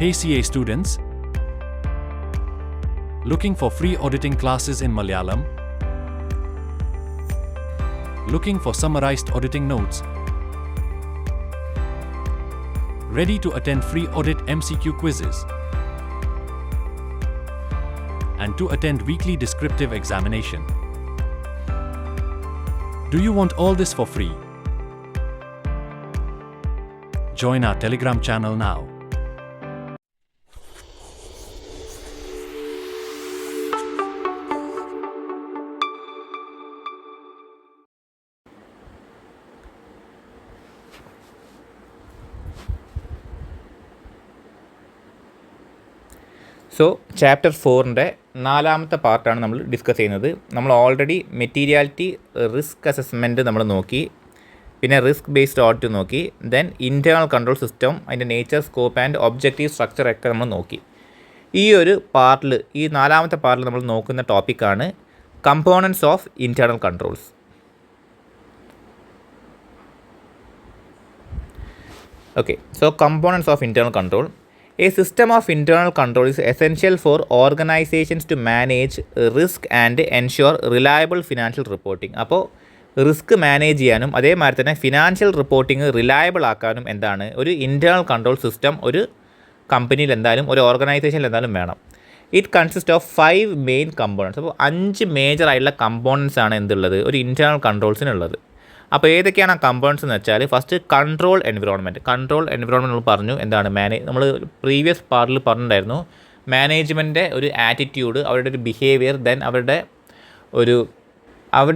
Hey CA students, looking for free auditing classes in Malayalam? Looking for summarized auditing notes? Ready to attend free audit MCQ quizzes? And to attend weekly descriptive examination? Do you want all this for free? Join our Telegram channel now. So chapter 4ൻ്റെ 4ാമത്തെ പാർട്ടാണ് നമ്മൾ discuss ചെയ്യുന്നത്. നമ്മൾ already materiality risk assessment നമ്മൾ നോക്കി, പിന്നെ risk based audit നോക്കി, ദെൻ ഇൻറ്റേർണൽ കൺട്രോൾ സിസ്റ്റം, അതിൻ്റെ nature, scope and objective structure ഒക്കെ നമ്മൾ നോക്കി. ഈ ഒരു പാർട്ടിൽ, ഈ 4ാമത്തെ പാർട്ടിൽ നമ്മൾ നോക്കുന്ന ടോപ്പിക്കാണ് components of internal controls. Okay, so components of internal control. A system of internal control is essential for organizations to manage risk and ensure reliable financial reporting. അപ്പോൾ റിസ്ക് മാനേജ് ചെയ്യാനും അതേമാതിരി തന്നെ ഫിനാൻഷ്യൽ റിപ്പോർട്ടിംഗ് റിലയബിൾ ആക്കാനും എന്താണ് ഒരു internal control system ഒരു കമ്പനിയിൽ എന്തായാലും ഒരു ഓർഗനൈസേഷനിൽ എന്തായാലും വേണം. It consist of 5 main components. അപ്പോൾ 5 മേജർ ആയിട്ടുള്ള കമ്പോണൻറ്റ്സ് ആണ് എന്തുള്ളത് ഒരു ഇൻറ്റേർണൽ കൺട്രോൾസിനുള്ളത്. അപ്പോൾ ഏതൊക്കെയാണ് ആ കമ്പോണൻറ്റ്സ് എന്ന് വെച്ചാൽ, first control environment. Control environment നമ്മൾ പറഞ്ഞു എന്താണ് നമ്മൾ പ്രീവിയസ് പാർട്ടിൽ പറഞ്ഞിട്ടുണ്ടായിരുന്നു മാനേജ്മെൻറ്റിൻ്റെ ഒരു ആറ്റിറ്റ്യൂഡ്, അവരുടെ ഒരു ബിഹേവിയർ, ദെൻ അവരുടെ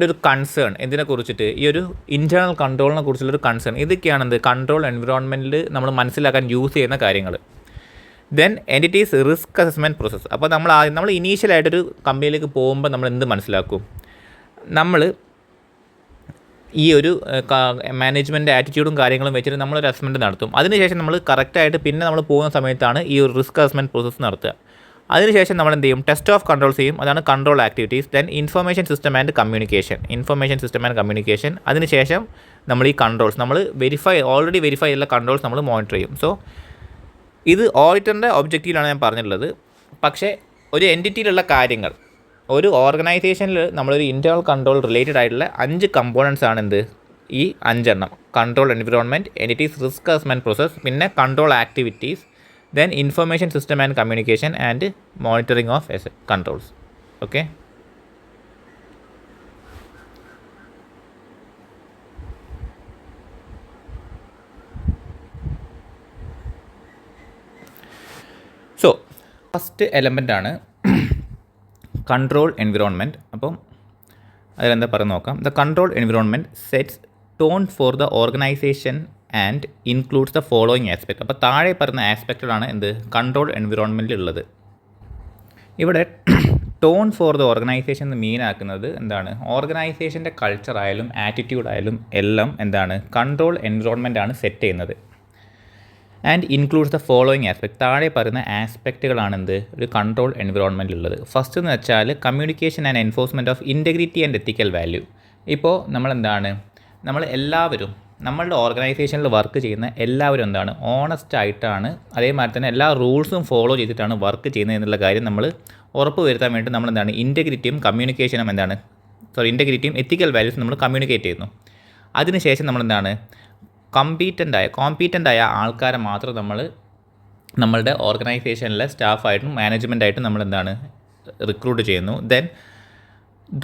ഒരു കൺസേൺ എന്തിനെക്കുറിച്ചിട്ട്, ഈ ഒരു ഇൻറ്റേർണൽ കൺട്രോളിനെ കുറിച്ചുള്ളൊരു കൺസേൺ. ഇതൊക്കെയാണ് കൺട്രോൾ എൻവിറോൺമെൻറ്റിൽ നമ്മൾ മനസ്സിലാക്കാൻ യൂസ് ചെയ്യുന്ന കാര്യങ്ങൾ. Then entities risk assessment process. അപ്പോൾ നമ്മൾ ഇനീഷ്യലായിട്ടൊരു കമ്പനിയിലേക്ക് പോകുമ്പോൾ നമ്മൾ എന്ത് മനസ്സിലാക്കും, നമ്മൾ ഈ ഒരു മാനേജ്മെൻറ്റ് ആറ്റിറ്റ്യൂഡും കാര്യങ്ങളും വെച്ചിട്ട് നമ്മളൊരു അസസ്മെൻറ്റ് നടത്തും. അതിനുശേഷം നമ്മൾ കറക്റ്റായിട്ട് പിന്നെ നമ്മൾ പോകുന്ന സമയത്താണ് ഈ ഒരു റിസ്ക് അസസ്മെൻറ്റ് പ്രോസസ്സ് നടത്തുക. അതിനുശേഷം നമ്മൾ എന്ത് ചെയ്യും, ടെസ്റ്റ് ഓഫ് കൺട്രോൾസ് ചെയ്യും. അതാണ് control activities. Then information system and communication. അതിനുശേഷം നമ്മൾ ഈ കൺട്രോൾസ് നമ്മൾ ഓൾറെഡി വെരിഫൈ ഉള്ള കൺട്രോൾസ് നമ്മൾ മോണിറ്റർ ചെയ്യും. സോ ഇത് ഓഡിറ്ററിൻ്റെ ഒബ്ജക്റ്റീവിലാണ് ഞാൻ പറഞ്ഞിട്ടുള്ളത്. പക്ഷേ ഒരു എൻറ്റിറ്റിയിലുള്ള കാര്യങ്ങൾ, ഒരു ഓർഗനൈസേഷനിൽ നമ്മളൊരു ഇൻറ്റേർണൽ കൺട്രോൾ റിലേറ്റഡ് ആയിട്ടുള്ള 5 കമ്പോണൻറ്റ്സ് ആണ് ഈ 5 എണ്ണം. Control environment, entities risk assessment process, പിന്നെ control activities, then information system and communication and monitoring of controls. Okay, so first element ആണ് കൺട്രോൾ എൻവിറോൺമെൻറ്റ്. അപ്പം അതിലെന്താ പറയുക നോക്കാം. The control environment sets tone for the organization and includes the following aspect. അപ്പോൾ താഴെ പറയുന്ന ആസ്പെക്റ്റുകളാണ് control എൻവിറോൺമെൻറ്റിൽ ഉള്ളത്. ഇവിടെ ടോൺ ഫോർ ദ ഓർഗനൈസേഷൻ എന്ന് മീൻ ആക്കുന്നത് എന്താണ്, ഓർഗനൈസേഷൻ്റെ കൾച്ചറായാലും ആറ്റിറ്റ്യൂഡായാലും എല്ലാം കൺട്രോൾ എൻവിറോൺമെൻറ്റ് ആണ് സെറ്റ് ചെയ്യുന്നത്. And includes the following aspect. താഴെ പറയുന്ന ആസ്പെക്റ്റുകളാണ് ഒരു കൺട്രോൾ എൻവിറോൺമെൻറ്റിലുള്ളത്. ഫസ്റ്റ് എന്ന് വെച്ചാൽ communication and enforcement of integrity and ethical value. ഇപ്പോൾ നമ്മൾ എല്ലാവരും നമ്മളുടെ ഓർഗനൈസേഷനിൽ വർക്ക് ചെയ്യുന്ന എല്ലാവരും ഓണസ്റ്റ് ആയിട്ടാണ്, അതേമാതിരി തന്നെ എല്ലാ റൂൾസും ഫോളോ ചെയ്തിട്ടാണ് വർക്ക് ചെയ്യുന്നത് എന്നുള്ള കാര്യം നമ്മൾ ഉറപ്പ് വരുത്താൻ വേണ്ടി നമ്മൾ ഇൻറ്റഗ്രിറ്റിയും കമ്മ്യൂണിക്കേഷനും ഇൻറ്റഗ്രിറ്റിയും എത്തിക്കൽ വാല്യൂസും നമ്മൾ കമ്മ്യൂണിക്കേറ്റ് ചെയ്യുന്നു. അതിനുശേഷം നമ്മൾ കോമ്പീറ്റൻ്റായ ആൾക്കാരെ മാത്രം നമ്മളുടെ ഓർഗനൈസേഷനിലെ സ്റ്റാഫായിട്ടും മാനേജ്മെൻറ്റായിട്ടും നമ്മൾ റിക്രൂട്ട് ചെയ്യുന്നു. ദെൻ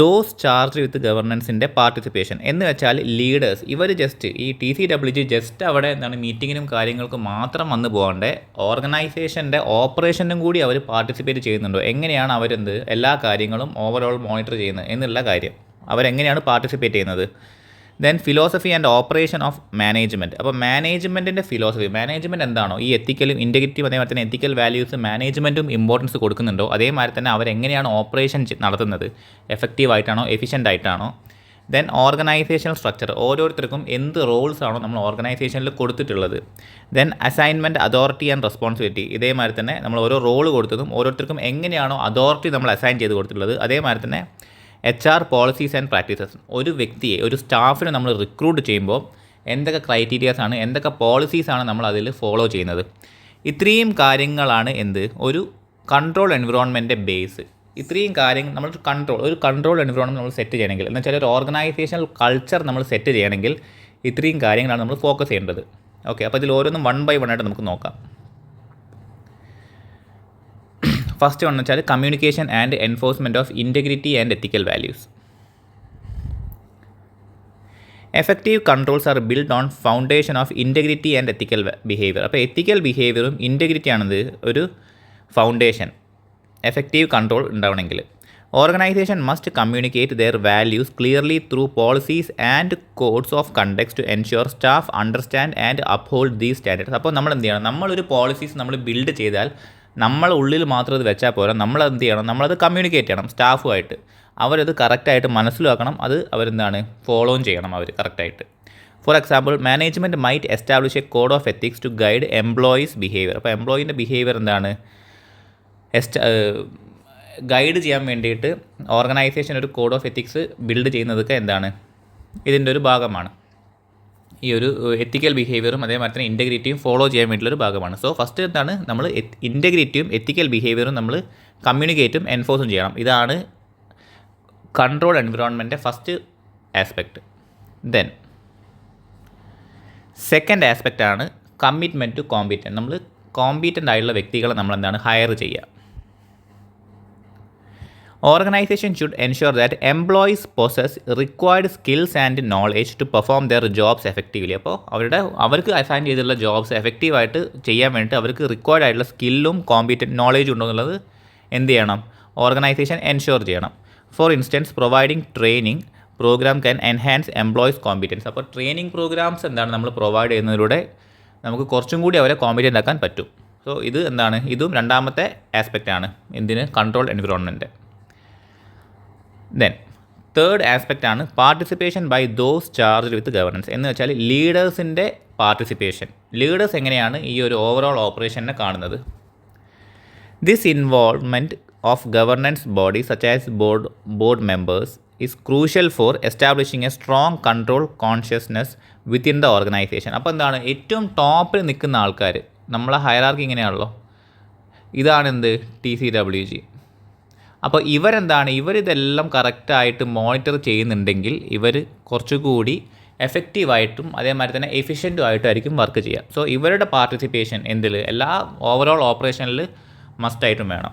ദോസ് ചാർജ് വിത്ത് ഗവർണൻസിൻ്റെ പാർട്ടിസിപ്പേഷൻ എന്ന് വെച്ചാൽ ലീഡേഴ്സ്. ഇവർ ജസ്റ്റ് ഈ TCWG ജസ്റ്റ് അവിടെ മീറ്റിങ്ങിനും കാര്യങ്ങൾക്കും മാത്രം വന്ന് പോകേണ്ടേ, ഓർഗനൈസേഷൻ്റെ ഓപ്പറേഷനും കൂടി അവർ പാർട്ടിസിപ്പേറ്റ് ചെയ്യുന്നുണ്ടോ, എങ്ങനെയാണ് എല്ലാ കാര്യങ്ങളും ഓവറോൾ മോണിറ്റർ ചെയ്യുന്നത് എന്നുള്ള കാര്യം, അവരെങ്ങനെയാണ് പാർട്ടിസിപ്പേറ്റ് ചെയ്യുന്നത്. Then philosophy and operation of management. അപ്പോൾ മാനേജ്മെൻറ്റിൻ്റെ ഫിലോസഫി, മാനേജ്മെൻറ്റ് എന്താണോ ഈ എത്തിക്കലും ഇൻറ്റഗ്രിറ്റിയും അതേമാതിരി തന്നെ എത്തിക്കൽ വാല്യൂസ് മാനേജ്മെൻറ്റും ഇമ്പോർട്ടൻസ് കൊടുക്കുന്നുണ്ടോ, അതേമാതിരി തന്നെ അവരെങ്ങനെയാണ് ഓപ്പറേഷൻ നടത്തുന്നത്, എഫക്റ്റീവായിട്ടാണോ എഫിഷ്യൻ്റ് ആയിട്ടാണോ. ദെൻ ഓർഗനൈസേഷണൽ സ്ട്രക്ചർ, ഓരോരുത്തർക്കും എന്ത് റോൾസ് ആണോ നമ്മൾ ഓർഗനൈസേഷനിൽ കൊടുത്തിട്ടുള്ളത്. Then assignment, authority and responsibility. ഇതേമാതിരി തന്നെ നമ്മൾ ഓരോ റോൾ കൊടുത്തതും ഓരോരുത്തർക്കും എങ്ങനെയാണോ അതോറിറ്റി നമ്മൾ അസൈൻ ചെയ്ത് കൊടുത്തിട്ടുള്ളത്, അതേമാതിരി തന്നെ HR പോളിസീസ് ആൻഡ് പ്രാക്ടീസസ്. ഒരു വ്യക്തിയെ, ഒരു സ്റ്റാഫിനെ നമ്മൾ റിക്രൂട്ട് ചെയ്യുമ്പോൾ എന്തൊക്കെ ക്രൈറ്റീരിയാസാണ്, എന്തൊക്കെ പോളിസീസാണ് നമ്മൾ അതിൽ ഫോളോ ചെയ്യുന്നത്. ഇത്രയും കാര്യങ്ങളാണ് ഒരു കൺട്രോൾ എൻവിറോൺമെൻറ്റിൻ്റെ ബേസ്. ഇത്രയും കാര്യങ്ങൾ നമ്മൾ ഒരു കൺട്രോൾ എൻവിറോൺമെൻറ്റ് നമ്മൾ സെറ്റ് ചെയ്യണമെങ്കിൽ, എന്ന് വെച്ചാൽ ഒരു ഓർഗനൈസേഷണൽ കൾച്ചർ നമ്മൾ സെറ്റ് ചെയ്യണമെങ്കിൽ ഇത്രയും കാര്യങ്ങളാണ് നമ്മൾ ഫോക്കസ് ചെയ്യേണ്ടത്. ഓക്കെ, അപ്പോൾ ഇതിൽ ഓരോന്നും 1 by 1 ആയിട്ട് നമുക്ക് നോക്കാം. ഫസ്റ്റ് വൺ എന്ന് വെച്ചാൽ communication and enforcement of integrity and ethical values. Effective controls are build on foundation of integrity and ethical behaviour. അപ്പോൾ എത്തിക്കൽ ബിഹേവിയറും ഇൻറ്റഗ്രിറ്റി ആണത് ഒരു ഫൗണ്ടേഷൻ എഫക്റ്റീവ് കൺട്രോൾ ഉണ്ടാവണമെങ്കിൽ. Organization must communicate their values clearly through policies and codes of conducts to ensure staff understand and uphold these standards. അപ്പോൾ നമ്മൾ എന്ത് ചെയ്യണം, നമ്മളൊരു പോളിസീസ് നമ്മൾ ബിൽഡ് ചെയ്താൽ നമ്മൾ ഉള്ളിൽ മാത്രം അത് വെച്ചാൽ പോരാ, നമ്മൾ എന്ത് ചെയ്യണം, നമ്മളത് കമ്മ്യൂണിക്കേറ്റ് ചെയ്യണം സ്റ്റാഫുമായിട്ട്. അവരത് കറക്റ്റായിട്ട് മനസ്സിലാക്കണം, അത് അവരെന്താണ് ഫോളോയും ചെയ്യണം അവർ കറക്റ്റായിട്ട്. For example, management might establish a code of ethics to guide employees behaviour. അപ്പോൾ എംപ്ലോയീൻ്റെ ബിഹേവിയർ എന്താണ് ഗൈഡ് ചെയ്യാൻ വേണ്ടിയിട്ട് ഓർഗനൈസേഷൻ ഒരു കോഡ് ഓഫ് എത്തിക്സ് ബിൽഡ് ചെയ്യുന്നതൊക്കെ എന്താണ് ഇതിൻ്റെ ഒരു ഭാഗമാണ്. ഈ ഒരു എത്തിക്കൽ ബിഹേവിയറും അതേമാതിരി തന്നെ ഇൻറ്റഗ്രിറ്റിയും ഫോളോ ചെയ്യാൻ വേണ്ടിയിട്ടുള്ളൊരു ഭാഗമാണ്. സോ ഫസ്റ്റ് എന്താണ് നമ്മൾ ഇൻറ്റഗ്രിറ്റിയും എത്തിക്കൽ ബിഹേവിയറും നമ്മൾ കമ്മ്യൂണിക്കേറ്റും എൻഫോഴ്സും ചെയ്യണം. ഇതാണ് കൺട്രോൾ എൻവിറോൺമെൻറ്റിൻ്റെ ഫസ്റ്റ് ആസ്പെക്റ്റ്. ദെൻ സെക്കൻഡ് ആസ്പെക്റ്റാണ് കമ്മിറ്റ്മെൻറ്റ് ടു കോമ്പീറ്റൻറ്റ്. നമ്മൾ കോമ്പീറ്റൻ്റ് ആയിട്ടുള്ള വ്യക്തികളെ നമ്മൾ എന്താണ് ഹയർ ചെയ്യുക. Organization should ensure that employees possess required skills and knowledge to perform their jobs effectively. അപ്പോൾ അവർക്ക് അസൈൻ ചെയ്തിട്ടുള്ള ജോബ്സ് എഫക്റ്റീവായിട്ട് ചെയ്യാൻ വേണ്ടിയിട്ട് അവർക്ക് റിക്വയർഡ് ആയിട്ടുള്ള സ്കില്ലും കോമ്പീറ്റൻറ്റ് നോളേജും ഉണ്ടോ എന്നുള്ളത് എന്ത് ചെയ്യണം, ഓർഗനൈസേഷൻ എൻഷുർ ചെയ്യണം. For instance, providing training programme can enhance employees competence. അപ്പോൾ ട്രെയിനിങ് പ്രോഗ്രാംസ് എന്താണ് നമ്മൾ പ്രൊവൈഡ് ചെയ്യുന്നതിലൂടെ നമുക്ക് കുറച്ചും കൂടി അവരെ കോമ്പീറ്റൻ്റ് ആക്കാൻ പറ്റും. സോ ഇത് എന്താണ്, ഇതും രണ്ടാമത്തെ ആസ്പെക്റ്റാണ് എന്തിന്, control environment. Then third aspect ആണ് participation by those charged with governance. എന്ന് വെച്ചാൽ ലീഡേഴ്സിൻ്റെ പാർട്ടിസിപ്പേഷൻ. ലീഡേഴ്സ് എങ്ങനെയാണ് ഈ ഒരു ഓവറോൾ ഓപ്പറേഷനെ കാണുന്നത്. This involvement of governance body such as board members is crucial for establishing A strong control consciousness within the organization. അപ്പോൾ എന്താണ്, ഏറ്റവും ടോപ്പിൽ നിൽക്കുന്ന ആൾക്കാർ, നമ്മളെ ഹയറാർക്കി ഇങ്ങനെയാണല്ലോ, ഇതാണ് TCWG. അപ്പോൾ ഇവരിതെല്ലാം കറക്റ്റായിട്ട് മോണിറ്റർ ചെയ്യുന്നുണ്ടെങ്കിൽ ഇവർ കുറച്ചുകൂടി എഫക്റ്റീവായിട്ടും അതേമാതിരി തന്നെ എഫിഷ്യൻറ്റുമായിട്ടായിരിക്കും വർക്ക് ചെയ്യുക. സോ ഇവരുടെ പാർട്ടിസിപ്പേഷൻ എല്ലാ ഓവറോൾ ഓപ്പറേഷനിൽ മസ്റ്റായിട്ടും വേണം.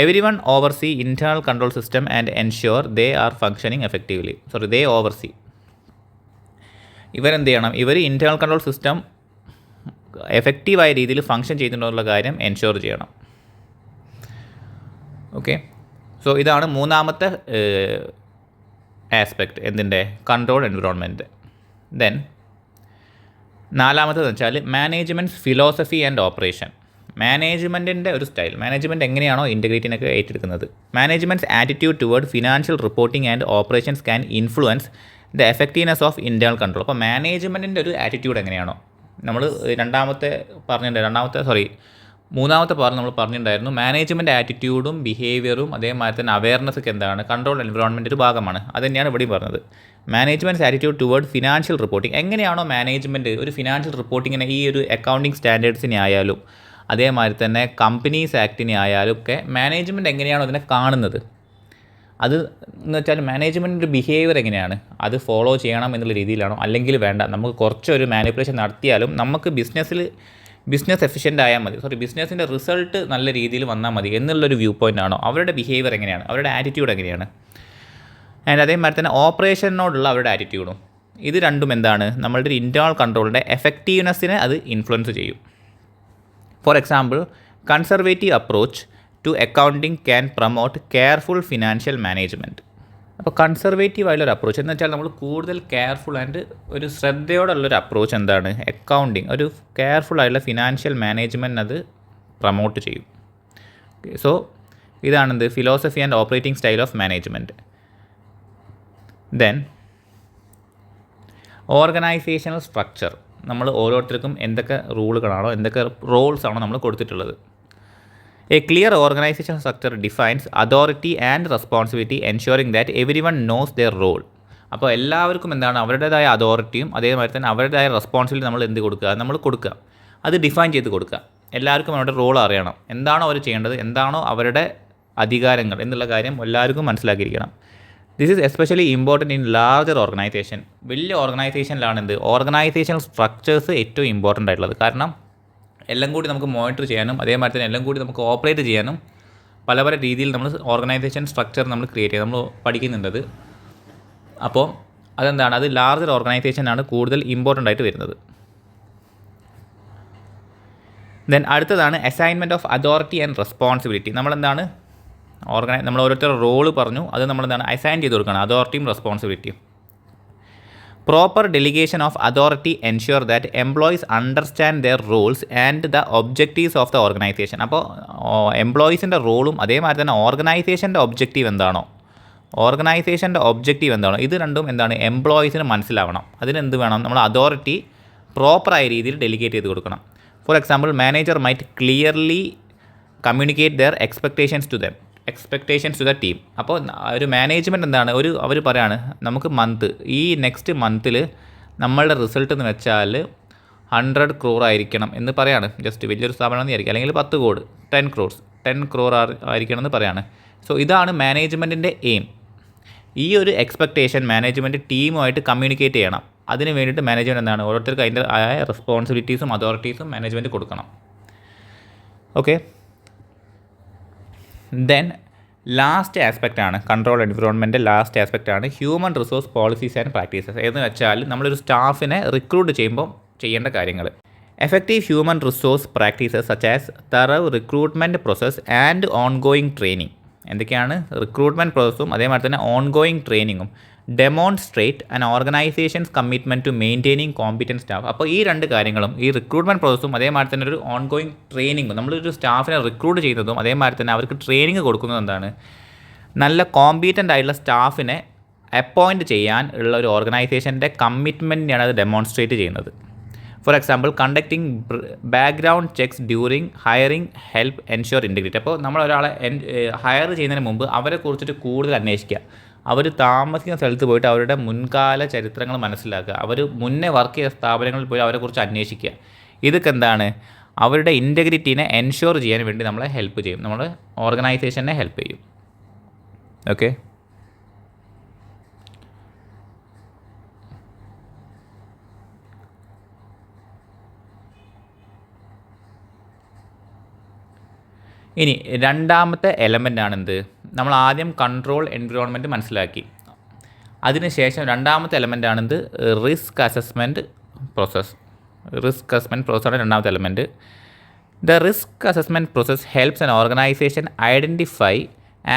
Every one oversee internal control system and ensure they are functioning effectively. They oversee. ഇവരെന്ത് ചെയ്യണം, ഇവർ ഇൻറ്റേർണൽ കൺട്രോൾ സിസ്റ്റം എഫക്റ്റീവായ രീതിയിൽ ഫങ്ഷൻ ചെയ്യുന്നുണ്ടെന്നുള്ള കാര്യം എൻഷ്യൂർ ചെയ്യണം. ഓക്കെ, സോ ഇതാണ് മൂന്നാമത്തെ ആസ്പെക്റ്റ് കൺട്രോൾ എൻവിറോൺമെൻറ്റ്. ദെൻ നാലാമത്തേന്ന് വെച്ചാൽ മാനേജ്മെൻറ്റ് ഫിലോസഫി ആൻഡ് ഓപ്പറേഷൻ. മാനേജ്മെൻറ്റിൻ്റെ ഒരു സ്റ്റൈൽ, മാനേജ്മെൻറ്റ് എങ്ങനെയാണോ ഇൻറ്റഗ്രിറ്റിനൊക്കെ ഏറ്റെടുക്കുന്നത്. Management's attitude toward financial reporting and operations can influence the effectiveness of internal control. അപ്പോൾ മാനേജ്മെൻറ്റിൻ്റെ ഒരു ആറ്റിറ്റ്യൂഡ് എങ്ങനെയാണോ, നമ്മൾ മൂന്നാമത്തെ പാർട്ട് നമ്മൾ പറഞ്ഞിട്ടുണ്ടായിരുന്നു. മാനേജ്മെൻറ്റ് ആറ്റിറ്റ്യൂഡും ബിഹേവിയറും അതേമാതിരി തന്നെ അവയർനെസ്സൊക്കെ എന്താണ് കൺട്രോൾ എൻവിറോൺമെൻറ്റ് ഒരു ഭാഗമാണ്. അത് തന്നെയാണ് ഇവിടെയും പറഞ്ഞത്. Management's attitude toward financial reporting. എങ്ങനെയാണോ മാനേജ്മെൻറ്റ് ഒരു ഫിനാൻഷ്യൽ റിപ്പോർട്ടിങ്ങിനെ ഈ ഒരു അക്കൗണ്ടിങ് സ്റ്റാൻഡേർഡ്സിനെ ആയാലും അതേമാതിരി തന്നെ കമ്പനീസ് ആക്ടിനെ ആയാലും ഒക്കെ മാനേജ്മെൻറ്റ് എങ്ങനെയാണോ അതിനെ കാണുന്നത്, അത് എന്ന് വെച്ചാൽ മാനേജ്മെൻറ്റിൻ്റെ ബിഹേവിയർ എങ്ങനെയാണ്, അത് ഫോളോ ചെയ്യണം എന്നുള്ള രീതിയിലാണോ, അല്ലെങ്കിൽ വേണ്ട നമുക്ക് കുറച്ചൊരു മാനിപ്പുലേഷൻ നടത്തിയാലും നമുക്ക് ബിസിനസ് എഫിഷ്യൻ്റ് ആയാൽ മതി, ബിസിനസ്സിൻ്റെ റിസൾട്ട് നല്ല രീതിയിൽ വന്നാൽ മതി എന്നുള്ളൊരു വ്യൂ പോയിൻ്റ് ആണോ, അവരുടെ ബിഹേവിയർ എങ്ങനെയാണ്, അവരുടെ ആറ്റിറ്റ്യൂഡ് എങ്ങനെയാണ്, ആൻഡ് അതേമാതിരി തന്നെ ഓപ്പറേഷനോടുള്ള അവരുടെ ആറ്റിറ്റ്യൂഡും. ഇത് രണ്ടും എന്താണ് നമ്മളുടെ ഒരു ഇൻറ്റേർണൽ കൺട്രോളിൻ്റെ എഫക്റ്റീവ്നെസ്സിനെ അത് ഇൻഫ്ലുവൻസ് ചെയ്യും. For example, conservative approach to accounting can promote careful financial management. അപ്പോൾ കൺസർവേറ്റീവ് ആയിട്ടുള്ളൊരു അപ്രോച്ച് എന്ന് വെച്ചാൽ നമ്മൾ കൂടുതൽ കെയർഫുൾ ആൻഡ് ഒരു ശ്രദ്ധയോടുള്ളൊരു അപ്രോച്ച് എന്താണ്, അക്കൗണ്ടിങ് ഒരു കെയർഫുൾ ആയിട്ടുള്ള ഫിനാൻഷ്യൽ മാനേജ്മെൻറ്റ് അത് പ്രൊമോട്ട് ചെയ്യും. സോ ഇതാണ് philosophy and operating style of management. Then organisational structure. നമ്മൾ ഓരോരുത്തർക്കും എന്തൊക്കെ റൂളുകളാണോ എന്തൊക്കെ റോൾസ് ആണോ നമ്മൾ കൊടുത്തിട്ടുള്ളത്. A clear organizational structure defines authority and responsibility, ensuring that everyone knows their role. അപ്പോൾ എല്ലാവർക്കും എന്താണ് അവരുടേതായ അതോറിറ്റിയും അതേമാതിരി തന്നെ അവരുടേതായ റെസ്പോൺസിബിലിറ്റി നമ്മൾ കൊടുക്കുക, അത് ഡിഫൈൻ ചെയ്ത് കൊടുക്കുക. എല്ലാവർക്കും അവരുടെ റോൾ അറിയണം, എന്താണോ അവർ ചെയ്യേണ്ടത്, എന്താണോ അവരുടെ അധികാരങ്ങൾ എന്നുള്ള കാര്യം എല്ലാവർക്കും മനസ്സിലാക്കിയിരിക്കണം. This is especially important in larger organization. വലിയ ഓർഗനൈസേഷനിലാണ് ഓർഗനൈസേഷണൽ സ്ട്രക്ചേഴ്സ് ഏറ്റവും ഇമ്പോർട്ടൻ്റ് ആയിട്ടുള്ളത്. കാരണം എല്ലാം കൂടി നമുക്ക് മോണിറ്റർ ചെയ്യാനും അതേമാതിരി തന്നെ എല്ലാം കൂടി നമുക്ക് ഓപ്പറേറ്റ് ചെയ്യാനും പല പല രീതിയിൽ നമ്മൾ ഓർഗനൈസേഷൻ സ്ട്രക്ചർ നമ്മൾ ക്രിയേറ്റ് ചെയ്ത് നമ്മൾ പഠിക്കുന്നുണ്ടത്. അപ്പോൾ അതെന്താണ്, അത് ലാർജർ ഓർഗനൈസേഷനാണ് കൂടുതൽ ഇമ്പോർട്ടൻ്റ് ആയിട്ട് വരുന്നത്. ദെൻ അടുത്തതാണ് assignment of authority and responsibility. നമ്മളെന്താണ് നമ്മൾ ഓരോരുത്തരുടെ റോള് പറഞ്ഞു, അത് നമ്മളെന്താണ് അസൈൻ ചെയ്ത് കൊടുക്കണം, അതോറിറ്റിയും റെസ്പോൺസിബിലിറ്റിയും. Proper delegation of authority ensure that employees understand their roles and the objectives of the organization. അപ്പോൾ എംപ്ലോയീസിൻ്റെ റോളും അതേമാതിരി തന്നെ ഓർഗനൈസേഷൻ്റെ ഒബ്ജക്റ്റീവ് എന്താണോ ഇത് രണ്ടും എന്താണ് എംപ്ലോയീസിന് മനസ്സിലാവണം. അതിനെന്ത് വേണം, നമ്മൾ അതോറിറ്റി പ്രോപ്പറായ രീതിയിൽ ഡെലിഗേറ്റ് ചെയ്ത് കൊടുക്കണം. For example, manager might clearly communicate their expectations to the team. അപ്പോൾ ഒരു മാനേജ്മെൻറ്റ് എന്താണ്, അവർ പറയാണ് നമുക്ക് ഈ നെക്സ്റ്റ് മന്തിൽ നമ്മളുടെ റിസൾട്ട് എന്ന് വെച്ചാൽ 100 crore ആയിരിക്കണം എന്ന് പറയാണ്. ജസ്റ്റ് വലിയൊരു സ്ഥാപനം ആയിരിക്കും, അല്ലെങ്കിൽ 10 crore ആയിരിക്കണം എന്ന് പറയാണ്. സോ ഇതാണ് മാനേജ്മെൻറ്റിൻ്റെ എയിം. ഈ ഒരു എക്സ്പെക്റ്റേഷൻ മാനേജ്മെൻറ്റ് ടീമുമായിട്ട് കമ്മ്യൂണിക്കേറ്റ് ചെയ്യണം. അതിന് വേണ്ടിയിട്ട് മാനേജ്മെൻറ്റ് എന്താണ്, ഓരോരുത്തർക്ക് അതിൻ്റെ ആയ റെസ്പോൺസിബിലിറ്റീസും അതോറിറ്റീസും മാനേജ്മെൻറ്റ് കൊടുക്കണം. ഓക്കെ, ദെൻ ലാസ്റ്റ് ആസ്പെക്റ്റാണ് കൺട്രോൾ എൻവിറോൺമെൻറ്റ്. ലാസ്റ്റ് ആസ്പെക്റ്റാണ് human resource policies and practices. എന്ന് വെച്ചാൽ നമ്മളൊരു സ്റ്റാഫിനെ റിക്രൂട്ട് ചെയ്യുമ്പോൾ ചെയ്യേണ്ട കാര്യങ്ങൾ. Effective human resource practices such as thorough recruitment process and ongoing training. എന്തൊക്കെയാണ് റിക്രൂട്ട്മെൻറ്റ് പ്രോസസ്സും അതേമാതിരി തന്നെ ഓൺഗോയിങ് ട്രെയിനിങ്ങും. Demonstrate an organization's commitment to maintaining competent staff. അപ്പോൾ ഈ രണ്ട് കാര്യങ്ങളും, ഈ റിക്രൂട്ട്മെൻറ്റ് പ്രോസസ്സും അതേമാതിരി തന്നെ ഒരു ഓൺഗോയിങ് ട്രെയിനിങ്ങും, നമ്മളൊരു സ്റ്റാഫിനെ റിക്രൂട്ട് ചെയ്യുന്നതും അതേമാതിരി തന്നെ അവർക്ക് ട്രെയിനിങ് കൊടുക്കുന്നതും എന്താണ്, നല്ല കോമ്പീറ്റൻ്റ് ആയിട്ടുള്ള സ്റ്റാഫിനെ അപ്പോയിൻറ്റ് ചെയ്യാൻ ഉള്ള ഒരു ഓർഗനൈസേഷൻ്റെ കമ്മിറ്റ്മെൻറ്റിനെയാണ് അത് ഡെമോൺസ്ട്രേറ്റ് ചെയ്യുന്നത്. For example, conducting background checks during hiring help ensure integrity. അപ്പോൾ നമ്മൾ ഒരാളെ ഹയർ ചെയ്യുന്നതിന് മുമ്പ് അവരെ കുറിച്ചിട്ട് കൂടുതൽ അന്വേഷിക്കുക, അവർ താമസിക്കുന്ന സ്ഥലത്ത് പോയിട്ട് അവരുടെ മുൻകാല ചരിത്രങ്ങൾ മനസ്സിലാക്കുക, അവർ മുന്നേ വർക്ക് ചെയ്ത സ്ഥാപനങ്ങളിൽ പോയി അവരെക്കുറിച്ച് അന്വേഷിക്കുക. ഇതൊക്കെ എന്താണ്, അവരുടെ ഇൻറ്റഗ്രിറ്റീനെ എൻഷ്യൂർ ചെയ്യാൻ വേണ്ടി നമ്മളെ ഹെൽപ്പ് ചെയ്യും, നമ്മൾ ഓർഗനൈസേഷനെ ഹെൽപ്പ് ചെയ്യും. ഓക്കെ, ഇനി രണ്ടാമത്തെ എലമെൻ്റാണ് നമ്മൾ ആദ്യം കൺട്രോൾ എൻവിറോൺമെൻറ്റ് മനസ്സിലാക്കി. അതിനുശേഷം രണ്ടാമത്തെ എലമെൻ്റാണ് റിസ്ക് അസസ്മെൻറ്റ് പ്രോസസ്സാണ് രണ്ടാമത്തെ element. The risk assessment process helps an organisation identify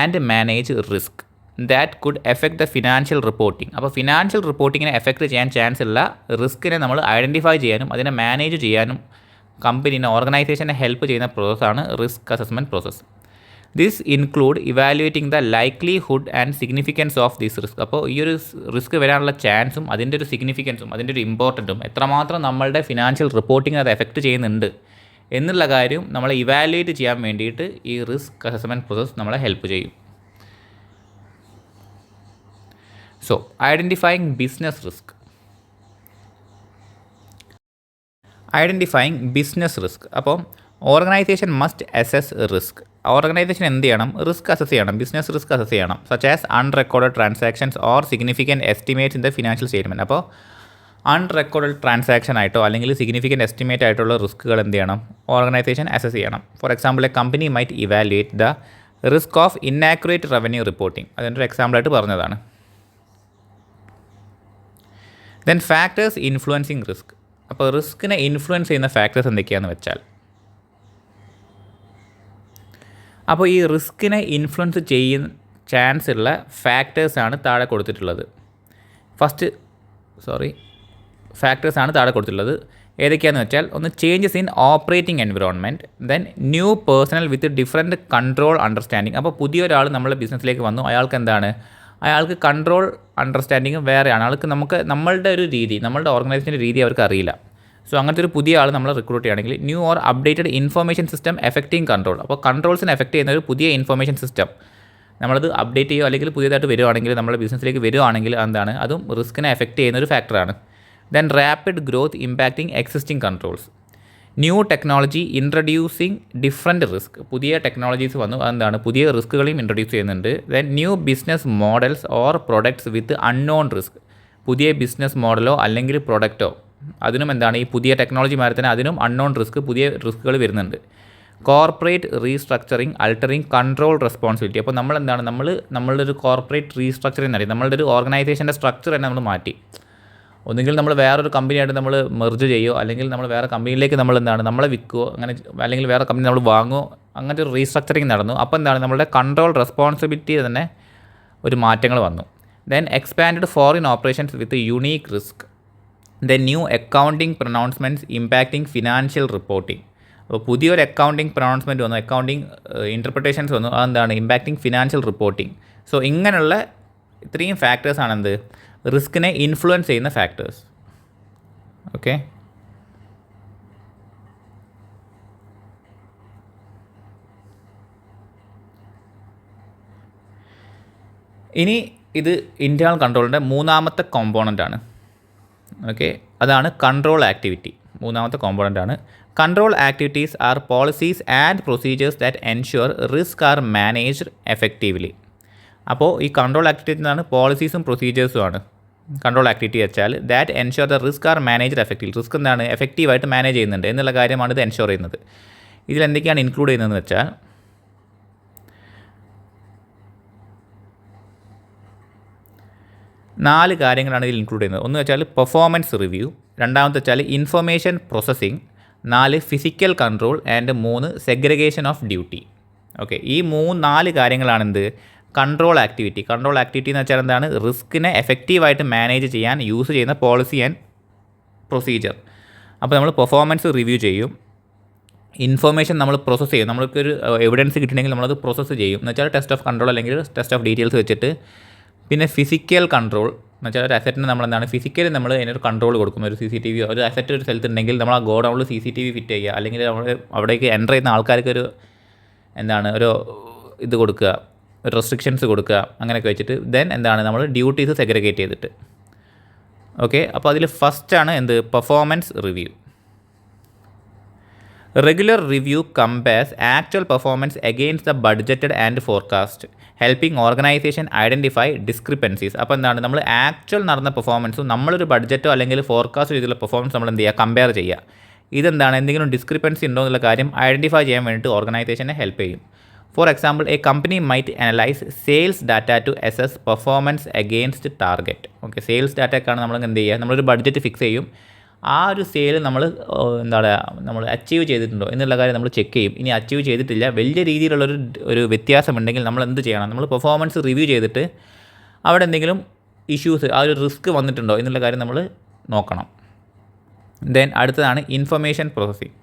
and manage risk that could effect the financial reporting. അപ്പോൾ ഫിനാൻഷ്യൽ റിപ്പോർട്ടിങ്ങിനെ എഫക്റ്റ് ചെയ്യാൻ ചാൻസ് ഉള്ള റിസ്കിനെ നമ്മൾ ഐഡൻറ്റിഫൈ ചെയ്യാനും അതിനെ മാനേജ് ചെയ്യാനും കമ്പനീനെ ഓർഗനൈസേഷനെ ഹെൽപ്പ് ചെയ്യുന്ന പ്രോസസ്സാണ് risk assessment process. This include evaluating the likelihood and significance of this risk. അപ്പോൾ ഈ ഒരു റിസ്ക് വരാനുള്ള ചാൻസും അതിൻ്റെ ഒരു സിഗ്നിഫിക്കൻസും അതിൻ്റെ ഒരു ഇമ്പോർട്ടൻറ്റും എത്രമാത്രം നമ്മളുടെ ഫിനാൻഷ്യൽ റിപ്പോർട്ടിംഗ് അത് എഫക്റ്റ് ചെയ്യുന്നുണ്ട് എന്നുള്ള കാര്യം നമ്മളെ ഇവാലുവേറ്റ് ചെയ്യാൻ വേണ്ടിയിട്ട് ഈ റിസ്ക് അസസ്മെൻറ്റ് പ്രോസസ്സ് നമ്മളെ ഹെൽപ്പ് ചെയ്യും. So identifying business risk. Identifying business risk. അപ്പോൾ organization must assess risk. Organization എന്ത് ചെയ്യണം, റിസ്ക് അസസ് ചെയ്യണം, ബിസിനസ് റിസ്ക് അസസ് ചെയ്യണം. Such as unrecorded transactions or significant estimates in the financial statement. അപ്പോൾ unrecorded transaction ആയിട്ടോ അല്ലെങ്കിൽ significant estimate ആയിട്ടുള്ള റിസ്ക്കുകൾ എന്ത് ചെയ്യണം, ഓർഗനൈസേഷൻ അസസ് ചെയ്യണം. For example, a company might evaluate the risk of inaccurate revenue reporting. അതിൻ്റെ ഒരു എക്സാമ്പിളായിട്ട് പറഞ്ഞതാണ്. Then factors influencing risk. അപ്പോൾ റിസ്കിനെ ഇൻഫ്ലുവൻസ് ചെയ്യുന്ന ഫാക്ടേഴ്സ് എന്തൊക്കെയാണെന്ന് വെച്ചാൽ, അപ്പോൾ ഈ റിസ്കിനെ ഇൻഫ്ലുവൻസ് ചെയ്യുന്ന ചാൻസ് ഉള്ള ഫാക്ടേഴ്സാണ് താഴെ കൊടുത്തിട്ടുള്ളത്. ഫാക്ടേഴ്സാണ് താഴെ കൊടുത്തിട്ടുള്ളത്. ഏതൊക്കെയാണെന്ന് വെച്ചാൽ, ഒന്ന് changes in operating environment, then new personal with different control understanding. അപ്പോൾ പുതിയൊരാൾ നമ്മളെ ബിസിനസ്സിലേക്ക് വന്നു, അയാൾക്ക് കൺട്രോൾ അണ്ടർസ്റ്റാൻഡിങ് വേറെയാണ്, നമ്മളുടെ ഒരു രീതി, നമ്മളുടെ ഓർഗനൈസേഷൻ്റെ രീതി അവർക്ക് അറിയില്ല. സോ അങ്ങനത്തെ ഒരു പുതിയ ആൾ നമ്മൾ റിക്രൂട്ട് ചെയ്യുകയാണെങ്കിൽ, new or updated information system affecting control. അപ്പോൾ കൺട്രോൾസിനെ എഫക്റ്റ് ചെയ്യുന്ന ഒരു പുതിയ ഇൻഫർമേഷൻ സിസ്റ്റം നമ്മളത് അപ്ഡേറ്റ് ചെയ്യുക അല്ലെങ്കിൽ പുതിയതായിട്ട് വരുവാണെങ്കിൽ, നമ്മുടെ ബിസിനസ്സിലേക്ക് വരുവാണെങ്കിൽ അതും റിസ്കിനെ എഫക്റ്റ് ചെയ്യുന്ന ഒരു ഫാക്ടറാണ്. Then rapid growth impacting existing controls. New technology introducing different risk, പുതിയ ടെക്നോളജീസ് വന്നു, അതെന്താണ് പുതിയ റിസ്ക്കുകളെയും ഇൻട്രൊഡ്യൂസ് ചെയ്യുന്നുണ്ട്. Then new business models or products with unknown risk, പുതിയ ബിസിനസ് മോഡലോ അല്ലെങ്കിൽ പ്രൊഡക്റ്റോ അതിനും എന്താണ് ഈ പുതിയ ടെക്നോളജി മാറി തന്നെ അതിനും അൺനോൺ റിസ്ക്, പുതിയ റിസ്ക്കുകൾ വരുന്നുണ്ട്. കോർപ്പറേറ്റ് റീസ്ട്രക്ചറിങ് അൾട്ടറിങ് കൺട്രോൾ റെസ്പോൺസിബിലിറ്റി, അപ്പോൾ നമ്മളുടെ ഒരു കോർപ്പറേറ്റ് റീസ്ട്രക്ചറിങ് എന്ന് പറയും, നമ്മളുടെ ഒരു ഓർഗനൈസേഷൻ്റെ സ്ട്രക്ചർ തന്നെ നമ്മൾ മാറ്റി. ഒന്നുകിൽ നമ്മൾ വേറൊരു കമ്പനിയായിട്ട് നമ്മൾ മെർജ് ചെയ്യുമോ, അല്ലെങ്കിൽ നമ്മൾ വേറെ കമ്പനിയിലേക്ക് നമ്മൾ നമ്മളെ വിൽക്കുകയോ, അങ്ങനെ അല്ലെങ്കിൽ വേറെ കമ്പനി നമ്മൾ വാങ്ങുമോ, അങ്ങനത്തെ ഒരു റീസ്ട്രക്ചറിങ് നടന്നു. അപ്പോൾ നമ്മളുടെ കൺട്രോൾ റെസ്പോൺസിബിലിറ്റി തന്നെ ഒരു മാറ്റങ്ങൾ വന്നു. Then expand foreign operations with unique risk. Then new accounting pronouncements impacting financial reporting, അപ്പോൾ പുതിയൊരു അക്കൗണ്ടിങ് പ്രൊനൗൺസ്മെൻറ്റ് വന്നു, അക്കൗണ്ടിങ് ഇൻ്റർപ്രിട്ടേഷൻസ് വന്നു, അതെന്താണ് ഇമ്പാക്റ്റിംഗ് ഫിനാൻഷ്യൽ റിപ്പോർട്ടിംഗ്. സോ ഇങ്ങനെയുള്ള ഇത്രയും ഫാക്ടേഴ്സാണ് റിസ്കിനെ ഇൻഫ്ലുവൻസ് ചെയ്യുന്ന ഫാക്ടേഴ്സ്. ഓക്കെ, ഇനി ഇത് ഇൻറ്റേർണൽ കൺട്രോളിൻ്റെ മൂന്നാമത്തെ കോമ്പോണൻ്റാണ്. ഓക്കെ, അതാണ് കൺട്രോൾ ആക്ടിവിറ്റി. മൂന്നാമത്തെ കോമ്പോണൻ്റാണ്. Control activities are policies and procedures that ensure risk are managed effectively. അപ്പോൾ ഈ കൺട്രോൾ ആക്ടിവിറ്റി എന്നാണ് പോളിസീസും പ്രൊസീജിയേഴ്സുമാണ്. കൺട്രോൾ ആക്ടിവിറ്റി വെച്ചാൽ that ensure the risk are managed effective, risk എന്താണ് എഫക്റ്റീവായിട്ട് മാനേജ് ചെയ്യുന്നുണ്ട് എന്നുള്ള കാര്യമാണ് ഇത് എൻഷുർ ചെയ്യുന്നത്. ഇതിലെന്തൊക്കെയാണ് ഇൻക്ലൂഡ് ചെയ്യുന്നതെന്ന് വെച്ചാൽ 4 കാര്യങ്ങളാണ് ഇതിൽ ഇൻക്ലൂഡ് ചെയ്യുന്നത്. ഒന്ന് വെച്ചാൽ പെർഫോമൻസ് റിവ്യൂ, രണ്ടാമത്തെ വെച്ചാൽ information processing, 4 physical control and 3 segregation of duty. Okay, ഈ 4 കാര്യങ്ങളാണെന്ത് കൺട്രോൾ ആക്ടിവിറ്റി. കൺട്രോൾ ആക്ടിവിറ്റി എന്ന് വെച്ചാൽ എന്താണ് റിസ്കിനെ എഫക്റ്റീവായിട്ട് മാനേജ് ചെയ്യാൻ യൂസ് ചെയ്യുന്ന പോളിസി ആൻഡ് പ്രൊസീജിയർ. അപ്പോൾ നമ്മൾ പെർഫോമൻസ് റിവ്യൂ ചെയ്യും, ഇൻഫർമേഷൻ നമ്മൾ പ്രോസസ്സ് ചെയ്യും, നമ്മൾക്കൊരു എവിഡൻസ് കിട്ടണമെങ്കിൽ നമ്മളത് പ്രോസസ്സ് ചെയ്യും എന്ന് വെച്ചാൽ ടെസ്റ്റ് ഓഫ് കൺട്രോൾ അല്ലെങ്കിൽ ടെസ്റ്റ് ഓഫ് ഡീറ്റെയിൽസ് വെച്ചിട്ട്. പിന്നെ ഫിസിക്കൽ കൺട്രോൾ എന്ന് വെച്ചാൽ ഒരു അസറ്റിന് നമ്മളെന്താണ് ഫിസിക്കലി നമ്മൾ അതിനൊരു കൺട്രോൾ കൊടുക്കും. ഒരു CCTV ഒരു അസറ്റ് ഒരു സ്ഥലത്ത് ഉണ്ടെങ്കിൽ നമ്മൾ ആ ഗോഡൗണിൽ CCTV ഫിറ്റ് ചെയ്യുക, അല്ലെങ്കിൽ നമ്മൾ അവിടേക്ക് എൻ്റർ ചെയ്യുന്ന ആൾക്കാർക്ക് ഒരു ഒരു ഇത് കൊടുക്കുക, ഒരു റെസ്ട്രിക്ഷൻസ് കൊടുക്കുക, അങ്ങനെയൊക്കെ വെച്ചിട്ട് ദെൻ നമ്മൾ ഡ്യൂട്ടീസ് സെഗ്രിഗേറ്റ് ചെയ്തിട്ട്. ഓക്കെ, അപ്പോൾ അതിൽ ഫസ്റ്റാണ് performance review. Regular review compares actual performance against the budgeted and forecast, helping organization identify discrepancies. അപ്പോൾ നമ്മൾ ആക്ച്വൽ നടന്ന പെർഫോമൻസും നമ്മളൊരു ബഡ്ജറ്റോ അല്ലെങ്കിൽ ഫോർകാസ്റ്റ് രീതിയിലുള്ള പെർഫോമൻസ് നമ്മൾ കമ്പയർ ചെയ്യുക. എന്തെങ്കിലും ഡിസ്ക്രിപ്പൻസി ഉണ്ടോ എന്നുള്ള കാര്യം ഐഡൻറ്റിഫൈ ചെയ്യാൻ വേണ്ടിയിട്ട് ഓർഗനൈസേഷനെ ഹെൽപ്പ് ചെയ്യും. For example, a company might analyse sales data to assess performance against target. Okay, sales ഡാറ്റയൊക്കെയാണ് നമ്മൾ നമ്മളൊരു ബഡ്ജറ്റ് ഫിക്സ് ചെയ്യും, ആ ഒരു സെയിൽ നമ്മൾ അച്ചീവ് ചെയ്തിട്ടുണ്ടോ എന്നുള്ള കാര്യം നമ്മൾ ചെക്ക് ചെയ്യും. ഇനി അച്ചീവ് ചെയ്തിട്ടില്ല, വലിയ രീതിയിലുള്ളൊരു വ്യത്യാസമുണ്ടെങ്കിൽ നമ്മൾ എന്ത് ചെയ്യണം, നമ്മൾ പെർഫോമൻസ് റിവ്യൂ ചെയ്തിട്ട് അവിടെ എന്തെങ്കിലും ഇഷ്യൂസ്, ആ ഒരു റിസ്ക് വന്നിട്ടുണ്ടോ എന്നുള്ള കാര്യം നമ്മൾ നോക്കണം. ദെൻ അടുത്തതാണ് information processing.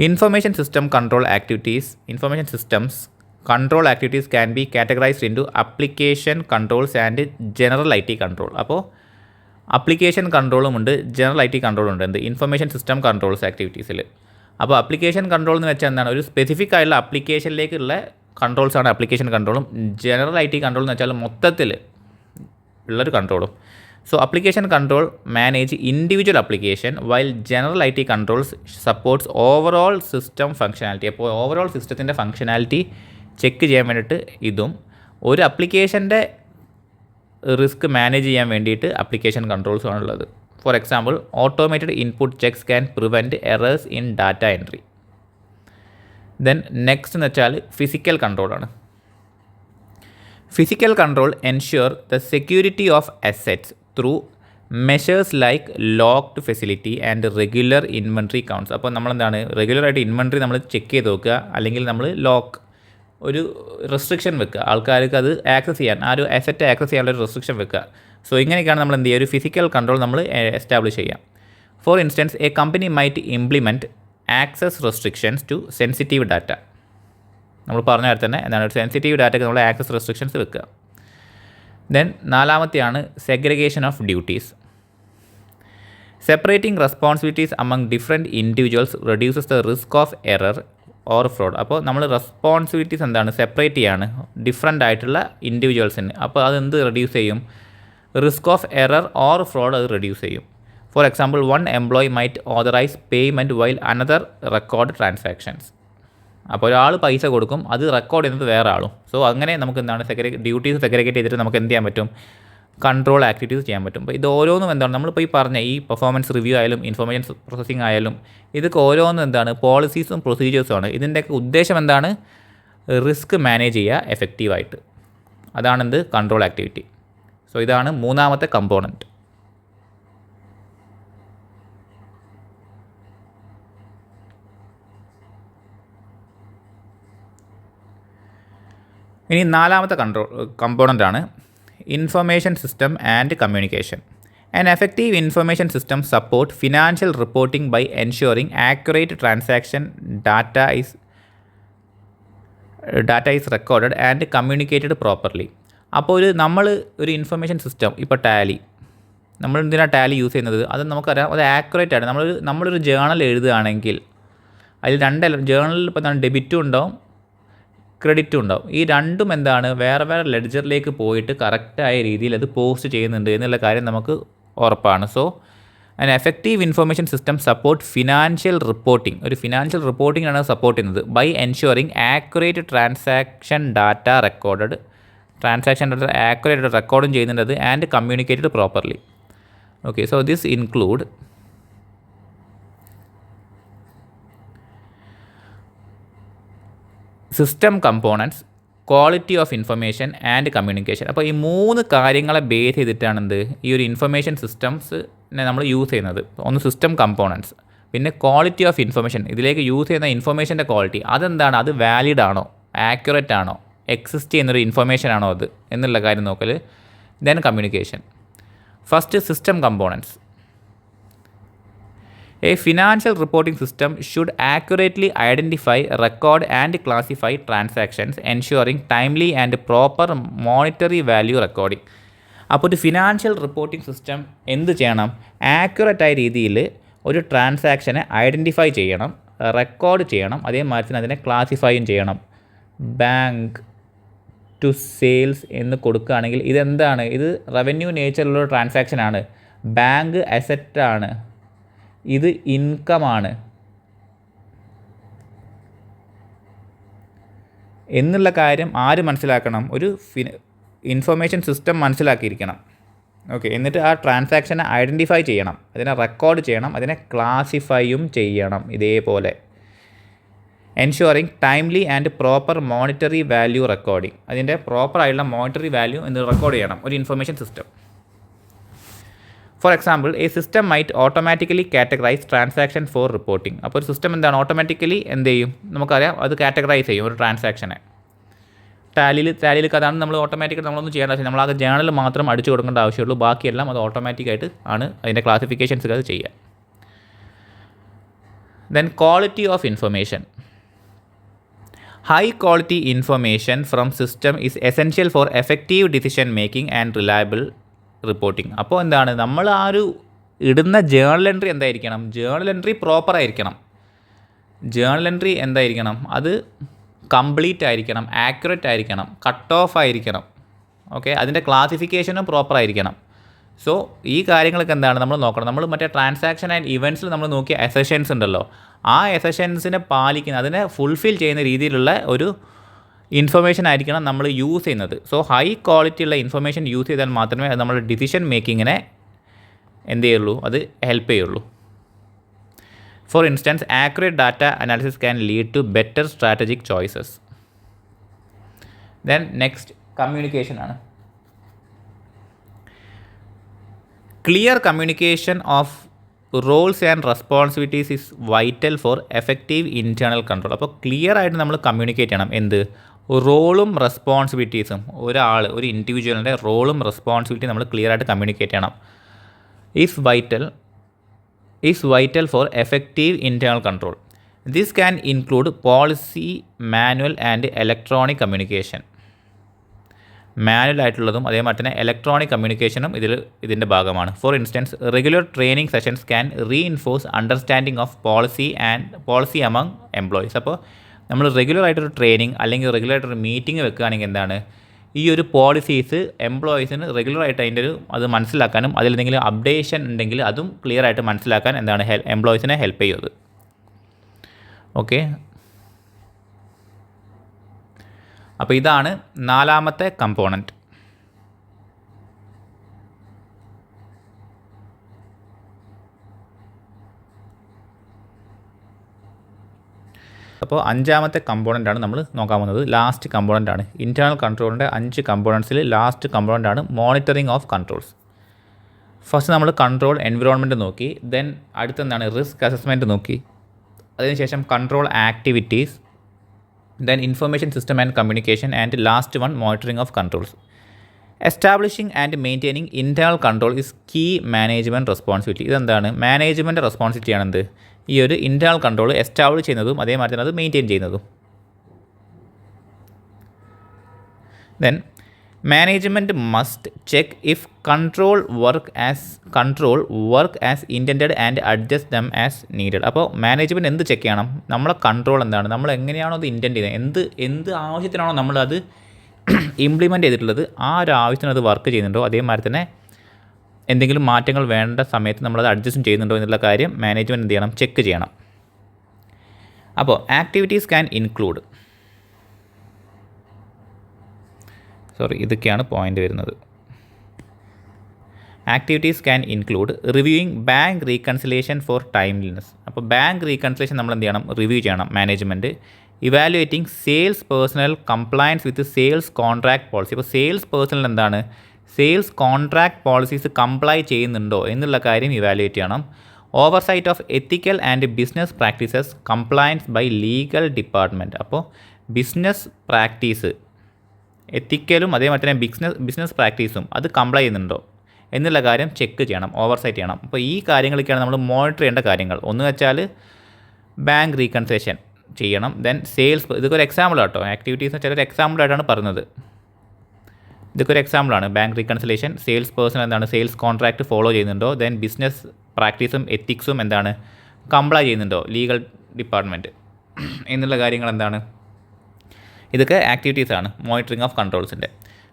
Information system control activities. Information systems control activities can be categorised into application controls and general IT control. അപ്പോൾ അപ്ലിക്കേഷൻ കൺട്രോളും ഉണ്ട്, ജനറൽ IT കൺട്രോളും ഉണ്ട് ഇൻഫർമേഷൻ സിസ്റ്റം കൺട്രോൾസ് ആക്ടിവിറ്റീസിൽ. അപ്പോൾ അപ്ലിക്കേഷൻ കൺട്രോൾ എന്ന് വെച്ചാൽ ഒരു സ്പെസിഫിക് ആയിട്ടുള്ള അപ്ലിക്കേഷനിലേക്കുള്ള കൺട്രോൾസാണ് അപ്ലിക്കേഷൻ കൺട്രോളും. ജനറൽ IT കൺട്രോൾ എന്ന് വെച്ചാൽ മൊത്തത്തിൽ ഉള്ളൊരു കൺട്രോളും. So application control manage individual application while general IT controls supports overall system functionality. അപ്പോൾ ഓവറോൾ സിസ്റ്റത്തിൻ്റെ ഫങ്ഷനാലിറ്റി ചെക്ക് ചെയ്യാൻ വേണ്ടിയിട്ട് ഇതും ഒരു അപ്ലിക്കേഷൻ്റെ റിസ്ക് മാനേജ് ചെയ്യാൻ വേണ്ടിയിട്ട് അപ്ലിക്കേഷൻ കൺട്രോൾസും ആണുള്ളത്. For example, automated input checks can prevent errors in data entry. Then next എന്ന് വെച്ചാൽ ഫിസിക്കൽ കൺട്രോളാണ്. Physical control ensure the security of assets through measures like locked facility and regular inventory counts. അപ്പോൾ റെഗുലറായിട്ട് inventory നമ്മൾ check ചെയ്ത് നോക്കുക, അല്ലെങ്കിൽ നമ്മൾ ഒരു റെസ്ട്രിക്ഷൻ വെക്കുക, ആൾക്കാർക്ക് അത് ആക്സസ് ചെയ്യാൻ, ആ ഒരു അസറ്റ് ആക്സസ് ചെയ്യാനുള്ള ഒരു റെസ്ട്രിക്ഷൻ വെക്കുക. സോ ഇങ്ങനെയൊക്കെയാണ് നമ്മൾ ഒരു ഫിസിക്കൽ കൺട്രോൾ നമ്മൾ എസ്റ്റാബ്ലിഷ് ചെയ്യാം. For instance, a company might implement access restrictions to sensitive data. നമ്മൾ പറഞ്ഞ പോലെ തന്നെ ഒരു സെൻസിറ്റീവ് ഡാറ്റയ്ക്ക് നമ്മൾ ആക്സസ് റെസ്ട്രിക്ഷൻസ് വെക്കുക. ദെൻ നാലാമത്തെയാണ് segregation of duties. Separating responsibilities among different individuals reduces the risk of error or fraud. അപ്പോൾ നമ്മൾ റെസ്പോൺസിബിലിറ്റീസ് സെപ്പറേറ്റ് ചെയ്യാണ് ഡിഫറെൻ്റ് ആയിട്ടുള്ള ഇൻഡിവിജ്വൽസിന്. അപ്പോൾ അതെന്ത് റെഡ്യൂസ് ചെയ്യും? Risk of error or fraud അത് റെഡ്യൂസ് ചെയ്യും. For example one employee might authorise payment while another record transactions. അപ്പോൾ ഒരാൾ പൈസ കൊടുക്കും, അത് റെക്കോർഡ് ചെയ്യുന്നത് വേറെ ആളും. സോ അങ്ങനെ നമുക്ക് എന്താണ് ഡ്യൂട്ടീസ് സെഗ്രിഗേറ്റ് ചെയ്തിട്ട് നമുക്ക് എന്ത് ചെയ്യാൻ പറ്റും, കൺട്രോൾ ആക്ടിവിറ്റീസ് ചെയ്യാൻ പറ്റും. അപ്പോൾ ഇത് ഓരോന്നും എന്താണ് നമ്മളിപ്പോൾ ഈ പറഞ്ഞ ഈ പെർഫോമൻസ് റിവ്യൂ ആയാലും ഇൻഫർമേഷൻ പ്രോസസ്സിംഗ് ആയാലും ഇതൊക്കെ ഓരോന്നും എന്താണ് പോളിസീസും പ്രൊസീജിയേഴ്സുമാണ്. ഇതിൻ്റെയൊക്കെ ഉദ്ദേശം എന്താണ്, റിസ്ക് മാനേജ് ചെയ്യുക എഫക്റ്റീവായിട്ട്. അതാണെന്ത് കൺട്രോൾ ആക്ടിവിറ്റി. സോ ഇതാണ് മൂന്നാമത്തെ കമ്പോണൻറ്റ്. ഇനി നാലാമത്തെ കമ്പോണൻ്റാണ് information system and communication. An effective information system support financial reporting by ensuring accurate transaction data is recorded and communicated properly. അപ്പോൾ നമ്മൾ ഒരു ഇൻഫർമേഷൻ സിസ്റ്റം, ഇപ്പോൾ ടാലി, നമ്മൾ എന്തിനാണ് ടാലി യൂസ് ചെയ്യുന്നത്, അത് നമുക്കറിയാം, അത് ആക്യുറേറ്റ് ആണ്. നമ്മളൊരു ജേണൽ എഴുതുകയാണെങ്കിൽ അതിൽ ജേണലിൽ ഇപ്പോൾ എന്താണ് ഡെബിറ്റും ഉണ്ടാവും ക്രെഡിറ്റും ഉണ്ടാവും. ഈ രണ്ടും എന്താണ് വേറെ വേറെ ലെഡ്ജറിലേക്ക് പോയിട്ട് കറക്റ്റായ രീതിയിൽ അത് പോസ്റ്റ് ചെയ്യുന്നുണ്ട് എന്നുള്ള കാര്യം നമുക്ക് ഉറപ്പാണ്. So an effective information system support financial reporting, ഒരു ഫിനാൻഷ്യൽ റിപ്പോർട്ടിംഗ് ആണ് സപ്പോർട്ട് ചെയ്യുന്നത് by ensuring accurate transaction data recorded, transaction data accurate റെക്കോർഡും ചെയ്യുന്നുണ്ട് and communicated properly. Okay, so this include system components, quality of information and communication. അപ്പോൾ ഈ മൂന്ന് കാര്യങ്ങളെ base ചെയ്തിട്ടാണെന്ത് ഈ ഒരു ഇൻഫർമേഷൻ സിസ്റ്റംസിനെ നമ്മൾ യൂസ് ചെയ്യുന്നത്. ഒന്ന് സിസ്റ്റം കമ്പോണൻറ്റ്സ്, പിന്നെ ക്വാളിറ്റി ഓഫ് ഇൻഫർമേഷൻ, ഇതിലേക്ക് യൂസ് ചെയ്യുന്ന ഇൻഫർമേഷൻ്റെ ക്വാളിറ്റി അതെന്താണ്, അത് വാലിഡ് ആണോ, ആക്യുറേറ്റ് ആണോ, എക്സിസ്റ്റ് ചെയ്യുന്നൊരു ഇൻഫർമേഷൻ ആണോ അത് എന്നുള്ള കാര്യം നോക്കൽ. Then communication. First system components. A financial reporting system should accurately identify, record and classify transactions, ensuring timely and proper monetary value recording. അപ്പോൾ ഒരു ഫിനാൻഷ്യൽ റിപ്പോർട്ടിംഗ് സിസ്റ്റം എന്ത് ചെയ്യണം, ആക്യുറേറ്റായ രീതിയിൽ ഒരു ട്രാൻസാക്ഷനെ ഐഡൻറ്റിഫൈ ചെയ്യണം, റെക്കോർഡ് ചെയ്യണം, അതേമാതിരി തന്നെ അതിനെ ക്ലാസിഫൈയും ചെയ്യണം. ബാങ്ക് ടു സെയിൽസ് എന്ന് കൊടുക്കുകയാണെങ്കിൽ ഇതെന്താണ്, ഇത് റവന്യൂ നേച്ചറിലുള്ള ട്രാൻസാക്ഷനാണ്, ബാങ്ക് അസറ്റാണ്, ഇത് ഇൻകമാണ് എന്നുള്ള കാര്യം ആര് മനസ്സിലാക്കണം, ഒരു ഇൻഫർമേഷൻ സിസ്റ്റം മനസ്സിലാക്കിയിരിക്കണം. ഓക്കെ, എന്നിട്ട് ആ ട്രാൻസാക്ഷനെ ഐഡൻറ്റിഫൈ ചെയ്യണം, അതിനെ റെക്കോർഡ് ചെയ്യണം, അതിനെ ക്ലാസിഫൈയും ചെയ്യണം. ഇതേപോലെ ensuring timely and proper monetary value recording, അതിൻ്റെ പ്രോപ്പറായിട്ടുള്ള മോണിറ്ററി വാല്യൂ എന്ന് റെക്കോർഡ് ചെയ്യണം ഒരു information system. For example a system might automatically categorise transaction for reporting. അപ്പോൾ ഒരു സിസ്റ്റം എന്താണ് ഓട്ടോമാറ്റിക്കലി എന്ത് ചെയ്യും, നമുക്കറിയാം, അത് കാറ്റഗറൈസ് ചെയ്യും ഒരു ട്രാൻസാക്ഷനെ. ടാലിയിൽ അതാണ് നമ്മൾ ഓട്ടോമാറ്റിക്കായിട്ട് നമ്മളൊന്നും ചെയ്യേണ്ട ആവശ്യം, നമ്മളാകെ ജേണൽ മാത്രം അടിച്ചു കൊടുക്കേണ്ട ആവശ്യമുള്ളൂ, ബാക്കിയെല്ലാം അത് ഓട്ടോമാറ്റിക്കായിട്ട് ആണ് അതിൻ്റെ ക്ലാസിഫിക്കേഷൻസ് അത് ചെയ്യുക. Then quality of information. High quality information from system is essential for effective decision making and reliable reporting. അപ്പോൾ എന്താണ് നമ്മൾ ആ ഒരു ഇടുന്ന ജേണൽ എൻട്രി എന്തായിരിക്കണം, ജേണൽ എൻട്രി പ്രോപ്പറായിരിക്കണം. ജേണൽ എൻട്രി എന്തായിരിക്കണം, അത് കംപ്ലീറ്റ് ആയിരിക്കണം, ആക്യുറേറ്റ് ആയിരിക്കണം, കട്ട് ഓഫ് ആയിരിക്കണം. ഓക്കെ, അതിൻ്റെ ക്ലാസിഫിക്കേഷനും പ്രോപ്പറായിരിക്കണം. സോ ഈ കാര്യങ്ങളൊക്കെ എന്താണ് നമ്മൾ നോക്കണം. നമ്മൾ മറ്റേ ട്രാൻസാക്ഷൻ ആൻഡ് ഇവൻറ്റ്സിൽ നമ്മൾ നോക്കിയ എസെഷൻസ് ഉണ്ടല്ലോ, ആ എസെഷൻസിനെ പാലിക്കുന്ന, അതിനെ ഫുൾഫിൽ ചെയ്യുന്ന രീതിയിലുള്ള ഒരു ഇൻഫർമേഷൻ ആയിരിക്കണം നമ്മൾ യൂസ് ചെയ്യുന്നത്. സോ ഹൈ ക്വാളിറ്റി ഉള്ള ഇൻഫർമേഷൻ യൂസ് ചെയ്താൽ മാത്രമേ അത് നമ്മുടെ ഡിസിഷൻ മേക്കിങ്ങിനെ എന്ത് ചെയ്യുള്ളൂ, അത് ഹെൽപ്പ് ചെയ്യുള്ളൂ. For instance accurate data analysis can lead to better strategic choices. Then next communication ആണ്. Clear communication of roles and responsibilities is vital for effective internal control. അപ്പോൾ ക്ലിയർ ആയിട്ട് നമ്മൾ കമ്മ്യൂണിക്കേറ്റ് ചെയ്യണം. എന്ത് റോളും റെസ്പോൺസിബിലിറ്റീസും, ഒരു ഇൻഡിവിജ്വലിൻ്റെ റോളും റെസ്പോൺസിബിലിറ്റി നമ്മൾ ക്ലിയർ ആയിട്ട് കമ്മ്യൂണിക്കേറ്റ് ചെയ്യണം. Is vital for effective internal control. This can include policy, manual and electronic communication. Manual ആയിട്ടുള്ളതും അതേമാതിരി തന്നെ ഇലക്ട്രോണിക് കമ്മ്യൂണിക്കേഷനും ഇതിൻ്റെ ഭാഗമാണ്. For instance regular training sessions can reinforce understanding of policy among employees. അപ്പോൾ നമ്മൾ റെഗുലർ ആയിട്ടൊരു ട്രെയിനിങ് അല്ലെങ്കിൽ റെഗുലർ ആയിട്ടൊരു മീറ്റിംഗ് വെക്കുകയാണെങ്കിൽ എന്താണ് ഈ ഒരു പോളിസീസ് എംപ്ലോയീസിന് റെഗുലറായിട്ട് അതിൻ്റെ അത് മനസ്സിലാക്കാനും അതിലെന്തെങ്കിലും അപ്ഡേഷൻ ഉണ്ടെങ്കിൽ അതും ക്ലിയർ ആയിട്ട് മനസ്സിലാക്കാൻ എന്താണ് എംപ്ലോയീസിനെ ഹെൽപ്പ് ചെയ്യുന്നത്. ഓക്കെ, അപ്പോൾ ഇതാണ് 4ാമത്തെ കമ്പോണൻറ്റ്. അപ്പോൾ 5ാമത്തെ കമ്പോണൻ്റാണ് നമ്മൾ നോക്കാൻ പോകുന്നത്. ലാസ്റ്റ് കമ്പോണൻ്റാണ്. ഇൻറ്റേർണൽ കൺട്രോളിൻ്റെ 5 കമ്പോണൻസിൽ ലാസ്റ്റ് കമ്പോണൻ്റാണ് മോണിറ്ററിങ് ഓഫ് കൺട്രോൾസ്. ഫസ്റ്റ് നമ്മൾ കൺട്രോൾ എൻവിറോൺമെൻറ്റ് നോക്കി, ദെൻ അടുത്തെന്താണ് റിസ്ക് അസസ്മെൻറ്റ് നോക്കി, അതിനുശേഷം control activities, then information system and communication, and last one monitoring of controls. Establishing and maintaining internal control is key management responsibility. ഇതെന്താണ്? Management റെസ്പോൺസിബിലിറ്റിയാണെന്ത്? ഈ ഒരു internal control establish ചെയ്യുന്നതും അതേമാതിരി തന്നെ അത് മെയിൻറ്റെയിൻ ചെയ്യുന്നതും. Then management must check if control work as intended and adjust them as needed. അപ്പോൾ മാനേജ്മെൻറ്റ് എന്ത് ചെക്ക് ചെയ്യണം? നമ്മളെ കൺട്രോൾ എന്താണ്, നമ്മൾ എങ്ങനെയാണോ അത് ഇൻറ്റൻറ്റ് ചെയ്യുന്നത്, എന്ത് ആവശ്യത്തിനാണോ നമ്മളത് ഇംപ്ലിമെൻറ്റ് ചെയ്തിട്ടുള്ളത്, ആ ഒരു ആവശ്യത്തിന് അത് വർക്ക് ചെയ്യുന്നുണ്ടോ, അതേമാതിരി തന്നെ എന്തെങ്കിലും മാറ്റങ്ങൾ വേണ്ട സമയത്ത് നമ്മളത് അഡ്ജസ്റ്റ് ചെയ്യുന്നുണ്ടോ എന്നുള്ള കാര്യം മാനേജ്മെൻറ്റ് എന്ത് ചെയ്യണം? ചെക്ക് ചെയ്യണം. അപ്പോൾ ആക്ടിവിറ്റീസ് ക്യാൻ ഇൻക്ലൂഡ്, ഇതൊക്കെയാണ് പോയിൻ്റ് വരുന്നത്. Activities can include reviewing bank reconciliation for timeliness. അപ്പോൾ ബാങ്ക് റീകൺസിലേഷൻ നമ്മൾ എന്ത് ചെയ്യണം? റിവ്യൂ ചെയ്യണം management. Evaluating sales personnel compliance with sales contract policy. അപ്പോൾ സെയിൽസ് പേഴ്സണൽ എന്താണ്? സെയിൽസ് കോൺട്രാക്ട് പോളിസീസ് കംപ്ലൈ ചെയ്യുന്നുണ്ടോ എന്നുള്ള കാര്യം ഇവാലുവേറ്റ് ചെയ്യണം. Oversight of ethical and business practices compliance by legal department. അപ്പോൾ ബിസിനസ് പ്രാക്ടീസ്, എത്തിക്കലും അതേമാതിരി തന്നെ ബിസിനസ് പ്രാക്ടീസും അത് കംപ്ലൈ ചെയ്യുന്നുണ്ടോ എന്നുള്ള കാര്യം ചെക്ക് ചെയ്യണം, ഓവർസൈറ്റ് ചെയ്യണം. അപ്പോൾ ഈ കാര്യങ്ങളൊക്കെയാണ് നമ്മൾ മോണിറ്റർ ചെയ്യേണ്ട കാര്യങ്ങൾ. ഒന്ന് വെച്ചാൽ ബാങ്ക് റീകൺസിലേഷൻ ചെയ്യണം, ദെൻ സെയിൽസ്, ഇതൊക്കെ ഒരു എക്സാമ്പിൾ ആട്ടോ. ആക്ടിവിറ്റീസ് എന്ന് വെച്ചാൽ ഒരു എക്സാമ്പിളായിട്ടാണ് പറഞ്ഞത്. ഇതൊക്കെ ഒരു എക്സാമ്പിളാണ്. ബാങ്ക് റീകൺസിലേഷൻ, സെയിൽസ് പേഴ്സൺ എന്താണ് സെയിൽസ് കോൺട്രാക്റ്റ് ഫോളോ ചെയ്യുന്നുണ്ടോ, ദെൻ ബിസിനസ് പ്രാക്ടീസും എത്തിക്സും എന്താണ് കംപ്ലൈ ചെയ്യുന്നുണ്ടോ ലീഗൽ ഡിപ്പാർട്ട്മെൻറ്റ് എന്നുള്ള കാര്യങ്ങൾ എന്താണ്, ഇതൊക്കെ ആക്ടിവിറ്റീസാണ് മോണിറ്ററിങ് ഓഫ് കൺട്രോൾസിൻ്റെ.